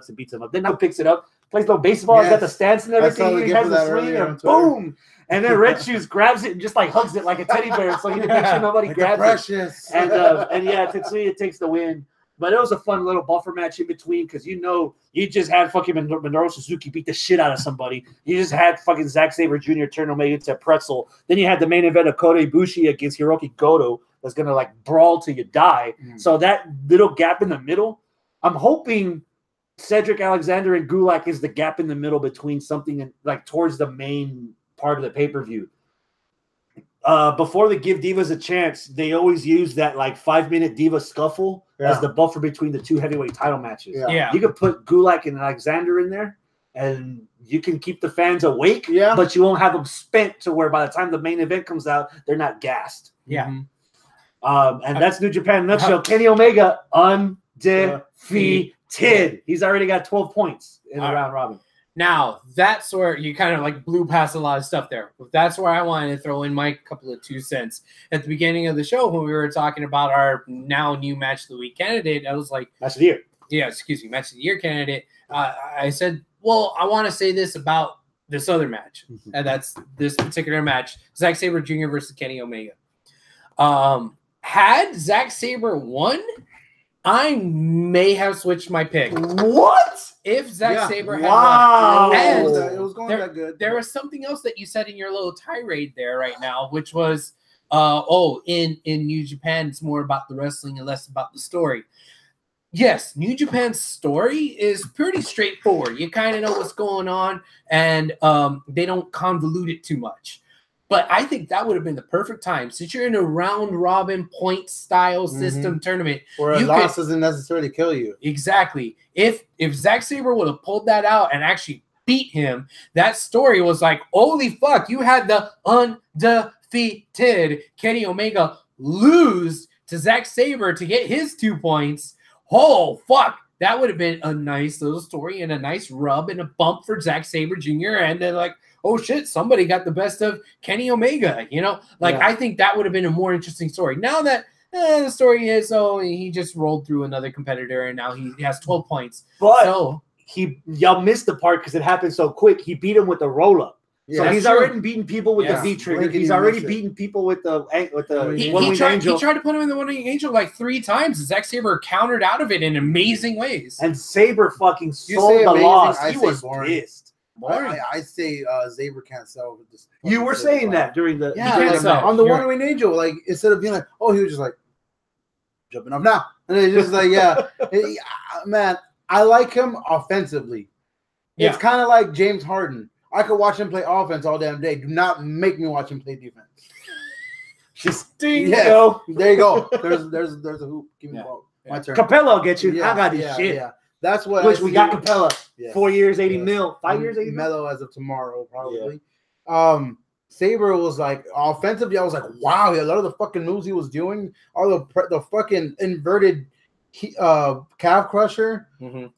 and beats him up. Then Naito picks it up, plays a little baseball. He's got the stance and everything. He has the swing and boom. And then Red Shoes grabs it and just like hugs it like a teddy bear, so he can make sure nobody grabs it. And yeah, Tetsuya takes the win. But it was a fun little buffer match in between because you just had fucking Minoru Suzuki beat the shit out of somebody. You just had fucking Zack Sabre Jr. turn Omega into a pretzel. Then you had the main event of Kota Ibushi against Hiroki Goto that's gonna like brawl till you die. So that little gap in the middle, I'm hoping Cedric Alexander and Gulak is the gap in the middle between something and like towards the main part of the pay-per-view. Before they give Divas a chance, they always use that like 5-minute Diva scuffle as the buffer between the two heavyweight title matches. You could put Gulak and Alexander in there, and you can keep the fans awake, but you won't have them spent to where by the time the main event comes out, they're not gassed. And that's New Japan in a nutshell. Kenny Omega, undefeated. He's already got 12 points in the round robin. Now, that's where you kind of like blew past a lot of stuff there. That's where I wanted to throw in my couple of 2 cents. At the beginning of the show, when we were talking about our now new Match of the Week candidate, I was like... Match of the Year. Yeah, excuse me, Match of the Year candidate. I said, well, I want to say this about this other match. And that's this particular match, Zack Sabre Jr. versus Kenny Omega. Had Zack Sabre won, I may have switched my pick. What? If Zack Sabre had won. And it was going that good. There was something else that you said in your little tirade there right now, which was, in New Japan, it's more about the wrestling and less about the story. Yes, New Japan's story is pretty straightforward. You kind of know what's going on, and they don't convolute it too much. But I think that would have been the perfect time, since you're in a round-robin point-style system tournament. Where a loss doesn't necessarily kill you. Exactly. If Zack Sabre would have pulled that out and actually beat him, that story was like, holy fuck, you had the undefeated Kenny Omega lose to Zack Sabre to get his 2 points. Oh, fuck. That would have been a nice little story and a nice rub and a bump for Zack Sabre Jr. And then like, oh shit, somebody got the best of Kenny Omega, you know? Like, I think that would have been a more interesting story. Now that the story is, he just rolled through another competitor and now he has 12 points. But y'all missed the part because it happened so quick. He beat him with the roll-up. So he's already beating people with the V-trigger. He's already beating people with the one-winged angel. He tried to put him in the one-winged angel like 3 times. Zack Sabre countered out of it in amazing ways. And Sabre fucking sold the loss. He was pissed. I say Sabre can't sell. This you were saying that during the on the one-winged angel, like instead of being like, oh, he was just like jumping up now, and it's just like, man, I like him offensively. It's kind of like James Harden. I could watch him play offense all damn day. Do not make me watch him play defense. Just there you go. There's a hoop. Give me the ball. My turn. Capella will get you. I got this shit. Yeah. That's what. Which we got Capella. 4 years, 80 mil. 5 years, 80 mil. Mellow as of tomorrow, probably. Sabre was like offensively. I was like, wow. A lot of the fucking moves he was doing, all the fucking inverted calf crusher.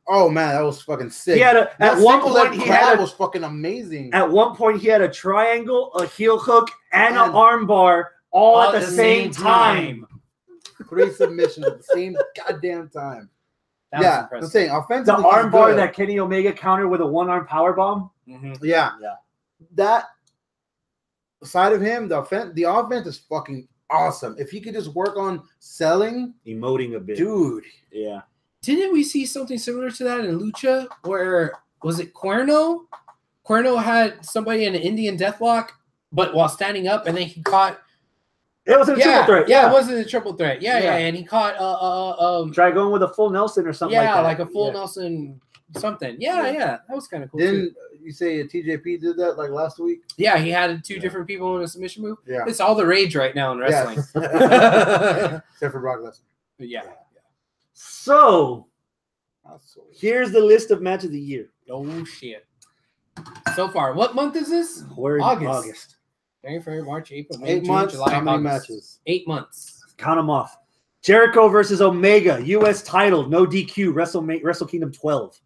Oh man, that was fucking sick. He had at one point was fucking amazing. At one point, he had a triangle, a heel hook, and an arm bar all at the same time. 3 submissions at the same goddamn time. I'm saying offensively. The arm bar that Kenny Omega countered with a 1-arm power bomb. That side of him, the offense is fucking awesome. If he could just work on selling, emoting a bit, dude. Yeah. Didn't we see something similar to that in Lucha? Where was it? Cuerno? Cuerno had somebody in an Indian deathlock, but while standing up, and then he caught. It wasn't a triple threat. Yeah, it wasn't a triple threat. Yeah, and he caught try going with a full Nelson or something. Yeah, like a full Nelson something. Yeah, that was kind of cool. Didn't you say TJP did that like last week? Yeah, he had 2 different people in a submission move. Yeah, it's all the rage right now in wrestling. Except for Brock Lesnar. Yeah. So here's the list of match of the year. Oh shit! So far, what month is this? We're in August. January, March, April, May, 8 June, months. July, How many August. matches? 8 months. Count them off. Jericho versus Omega, U.S. title, no DQ, Wrestle Kingdom 12.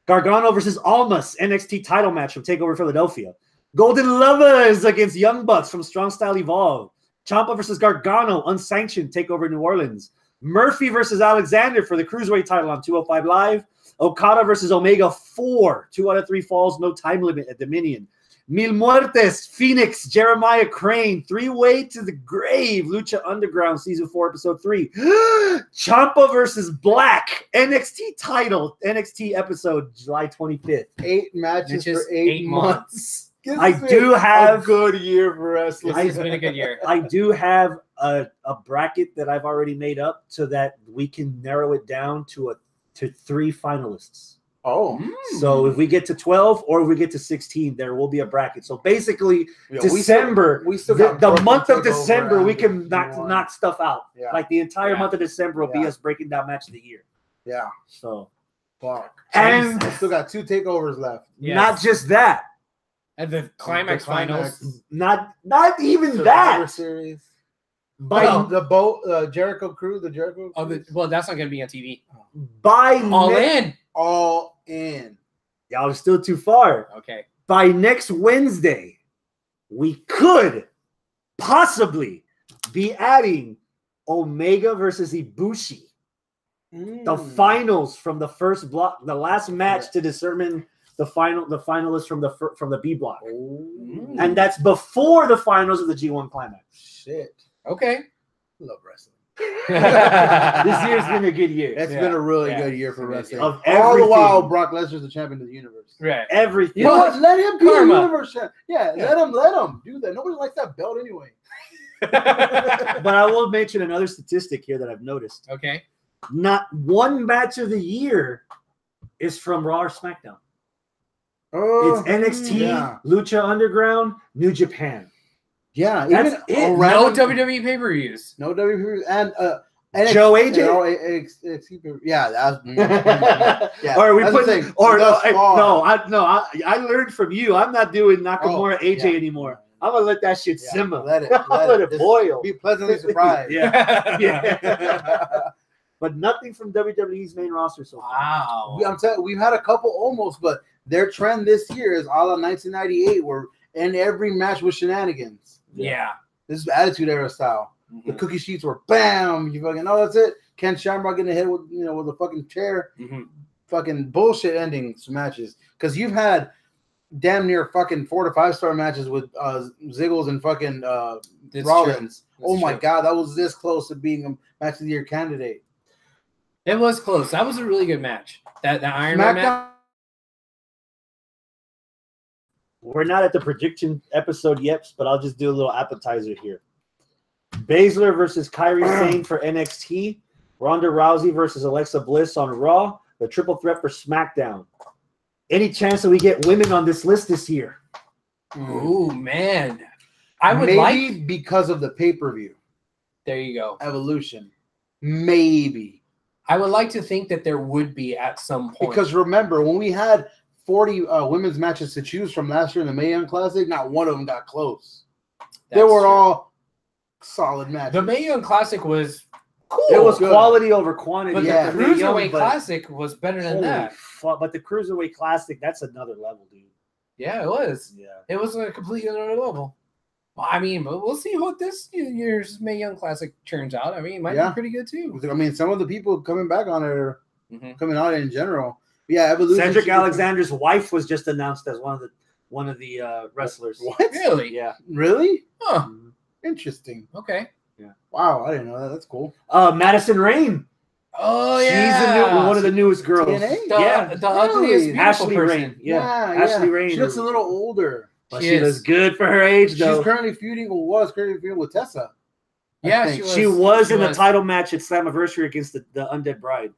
Gargano versus Almas, NXT title match from TakeOver Philadelphia. Golden Lovers against Young Bucks from Strong Style Evolve. Ciampa versus Gargano, unsanctioned TakeOver New Orleans. Murphy versus Alexander for the Cruiserweight title on 205 Live. Okada versus Omega 4. 2 out of 3 falls, no time limit at Dominion. Mil Muertes, Phoenix, Jeremiah Crane, 3-way to the grave, Lucha Underground, Season 4, Episode 3. Ciampa versus Black, NXT title, NXT episode, July 25th. 8 matches for 8 months. I do have a good year for wrestling. This has been a good year. I do have a bracket that I've already made up so that we can narrow it down to 3 finalists. Oh, so if we get to 12 or if we get to 16, there will be a bracket. So basically, December, we still the month of December, we can knock stuff out. Yeah. Like the entire month of December will be us breaking down match of the year. Yeah. So, fuck. And we still got 2 takeovers left. Yes. Not just that. And the climax finals. Not even Survivor that. Series. By The boat, Jericho crew, the Jericho crew. Oh, well, that's not going to be on TV. By all in. Y'all are still too far. Okay. By next Wednesday, we could possibly be adding Omega versus Ibushi. The finals from the first block, the last match to determine the finalists from the B block. And that's before the finals of the G1 Climax. Shit. Okay. Love wrestling. This year's been a good year. It's been a really good year for wrestling. Of all the while, Brock Lesnar's the champion of the universe. Right. Everything. You know what? Let him be the universe champion. Yeah, let him do that. Nobody likes that belt anyway. But I will mention another statistic here that I've noticed. Okay. Not one match of the year is from Raw or SmackDown. It's NXT, Lucha Underground, New Japan. Yeah, that's it. No WWE pay-per-views. No WWE and Joe AJ. Yeah, that's Or we put I learned from you. I'm not doing Nakamura AJ anymore. I'm gonna let that shit simmer. Let it boil. Be pleasantly surprised. Yeah. But nothing from WWE's main roster so far. Wow. I'm telling you, we've had a couple almost, but their trend this year is a la 1998, where in every match was shenanigans. Yeah. This is Attitude Era style. The cookie sheets were bam. You fucking that's it. Ken Shamrock getting hit with with a fucking chair. Fucking bullshit endings to matches. Because you've had damn near fucking 4 to 5 star matches with Ziggles and fucking Rollins. Oh my god, that was this close to being a match of the year candidate. It was close. That was a really good match. That Iron Man match. We're not at the prediction episode yet, but I'll just do a little appetizer here. Baszler versus Kairi Sane for NXT. Ronda Rousey versus Alexa Bliss on Raw. The triple threat for SmackDown. Any chance that we get women on this list this year? Ooh, man. I would maybe because of the pay-per-view. There you go. Evolution. Maybe. I would like to think that there would be at some point. Because remember, when we had 40 women's matches to choose from last year in the Mae Young Classic, not one of them got close. They were all solid matches. The Mae Young Classic was cool. It was quality over quantity. But the Cruiserweight Classic was better than that. But the Cruiserweight Classic, that's another level, dude. Yeah, it was. Yeah. It was a completely another level. I mean, we'll see what this year's Mae Young Classic turns out. I mean, it might be pretty good, too. I mean, some of the people coming back on it are coming out in general. Yeah, Evolution. Cedric Alexander's wife was just announced as one of the wrestlers. What? Really? Yeah. Really? Huh. Interesting. Okay. Yeah. Wow, I didn't know that. That's cool. Madison Rain. Oh yeah. She's one of the newest girls. TNA? The ugliest Ashley person. Rain. Yeah. Ashley Rain. She looks a little older. But she looks good for her age, though. She's currently feuding with Tessa. Yeah, she was in the title match at Slammiversary against the Undead Bride.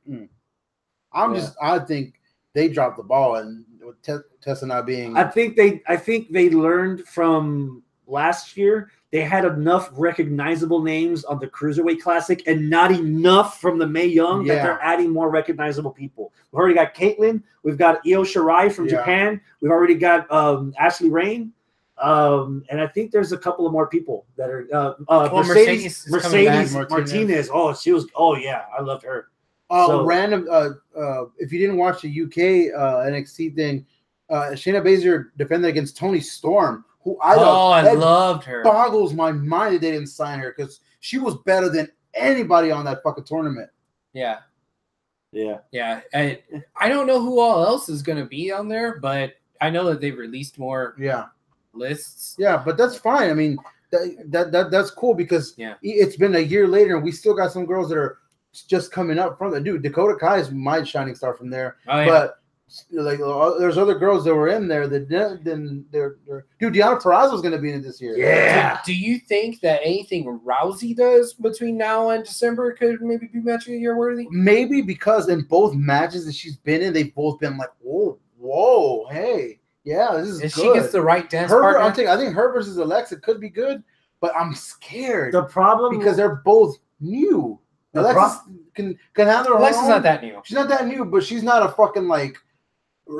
I think they dropped the ball, and with Tessa not being. I think they learned from last year. They had enough recognizable names on the Cruiserweight Classic, and not enough from the Mae Young that they're adding more recognizable people. We've already got Caitlyn. We've got Io Shirai from Japan. We've already got Ashley Rain. And I think there's a couple of more people that are Mercedes Martinez. Oh yeah, I loved her. Random. If you didn't watch the UK NXT thing, Shayna Baszler defended against Toni Storm, who I loved her. Boggles my mind that they didn't sign her because she was better than anybody on that fucking tournament. Yeah. Yeah. I don't know who all else is going to be on there, but I know that they've released more lists. Yeah, but that's fine. I mean, that's cool because it's been a year later and we still got some girls that are just coming up from the dude. Dakota Kai is my shining star from there. Oh, yeah. But like there's other girls that were in there that then they're dude. Deanna Purrazzo's going to be in it this year. Yeah. Do you think that anything Rousey does between now and December could maybe be match of the year worthy? Maybe because in both matches that she's been in, they've both been like, whoa, hey, yeah, this is If good. she gets the right dance Her, partner, I think her versus Alexa could be good, but I'm scared The problem because they're both new. Alexis can handle her Alexa's own. not that new. She's not that new, but she's not a fucking like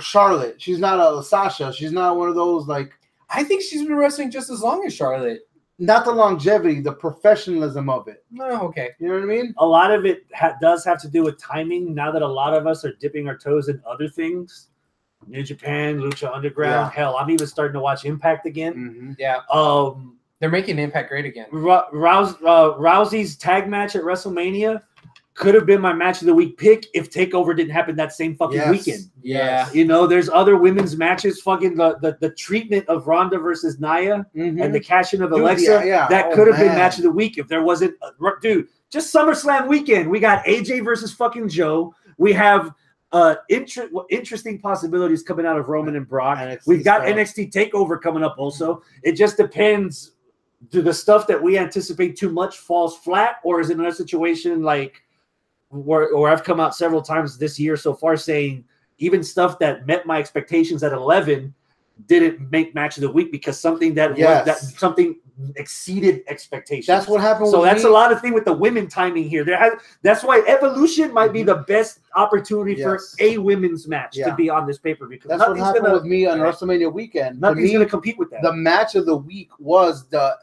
Charlotte. She's not a Sasha. She's not one of those like. I think she's been wrestling just as long as Charlotte. Not the longevity, the professionalism of it. Oh, okay. You know what I mean? a lot of it does have to do with timing. Now that a lot of us are dipping our toes in other things, New Japan, Lucha Underground, hell, I'm even starting to watch Impact again. Mm-hmm. Yeah. They're making Impact great again. Rousey's tag match at WrestleMania could have been my match of the week pick if TakeOver didn't happen that same fucking weekend. Yeah. You know, there's other women's matches. Fucking the treatment of Ronda versus Nia and the cash in of Alexa. That could have been match of the week if there wasn't. Dude, just SummerSlam weekend. We got AJ versus fucking Joe. We have interesting possibilities coming out of Roman and Brock. We've got NXT TakeOver coming up also. It just depends. Do the stuff that we anticipate too much falls flat, or is it another situation like where I've come out several times this year so far saying even stuff that met my expectations at 11 didn't make match of the week because something something exceeded expectations. That's what happened. So with that's me. a lot of thing with the women timing here. That's why Evolution might be the best opportunity for a women's match to be on this paper because that's what happened with me on WrestleMania weekend. Nothing's going to compete with that. The match of the week was the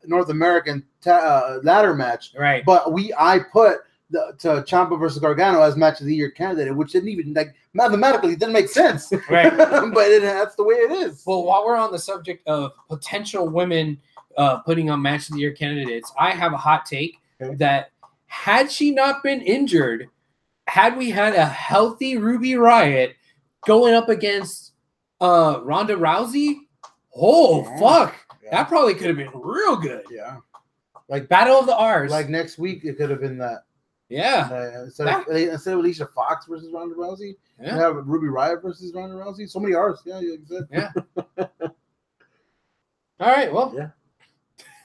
North American ladder match, right? But I put to Ciampa versus Gargano as match of the year candidate, which didn't even mathematically didn't make sense, right? But that's the way it is. Well, while we're on the subject of potential women putting on match of the year candidates, I have a hot take that had she not been injured, had we had a healthy Ruby Riott going up against Ronda Rousey, fuck, that probably could have been real good. Yeah, like Battle of the R's. Like next week, it could have been that. Yeah. Instead of Alicia Fox versus Ronda Rousey, you have Ruby Riott versus Ronda Rousey. So many R's. Yeah, you said. Yeah. All right. Well. Yeah.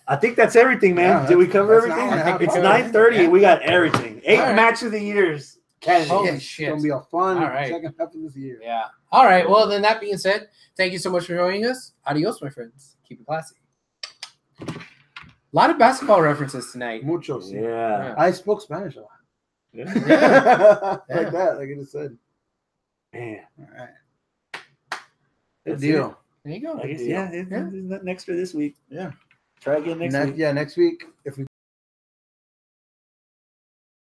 I think that's everything, man. Did we cover everything? It's 9:30. We got everything. 8 match of the years. Holy shit. It's going to be a fun second half of this year. Yeah. All right. Well, then that being said, thank you so much for joining us. Adios, my friends. Keep it classy. A lot of basketball references tonight. Muchos. Yeah. I spoke Spanish a lot. Yeah. Like that, like I just said. Man. All right. Good deal. There you go. I guess, next for this week. Yeah. Try again next week. Yeah, next week. If we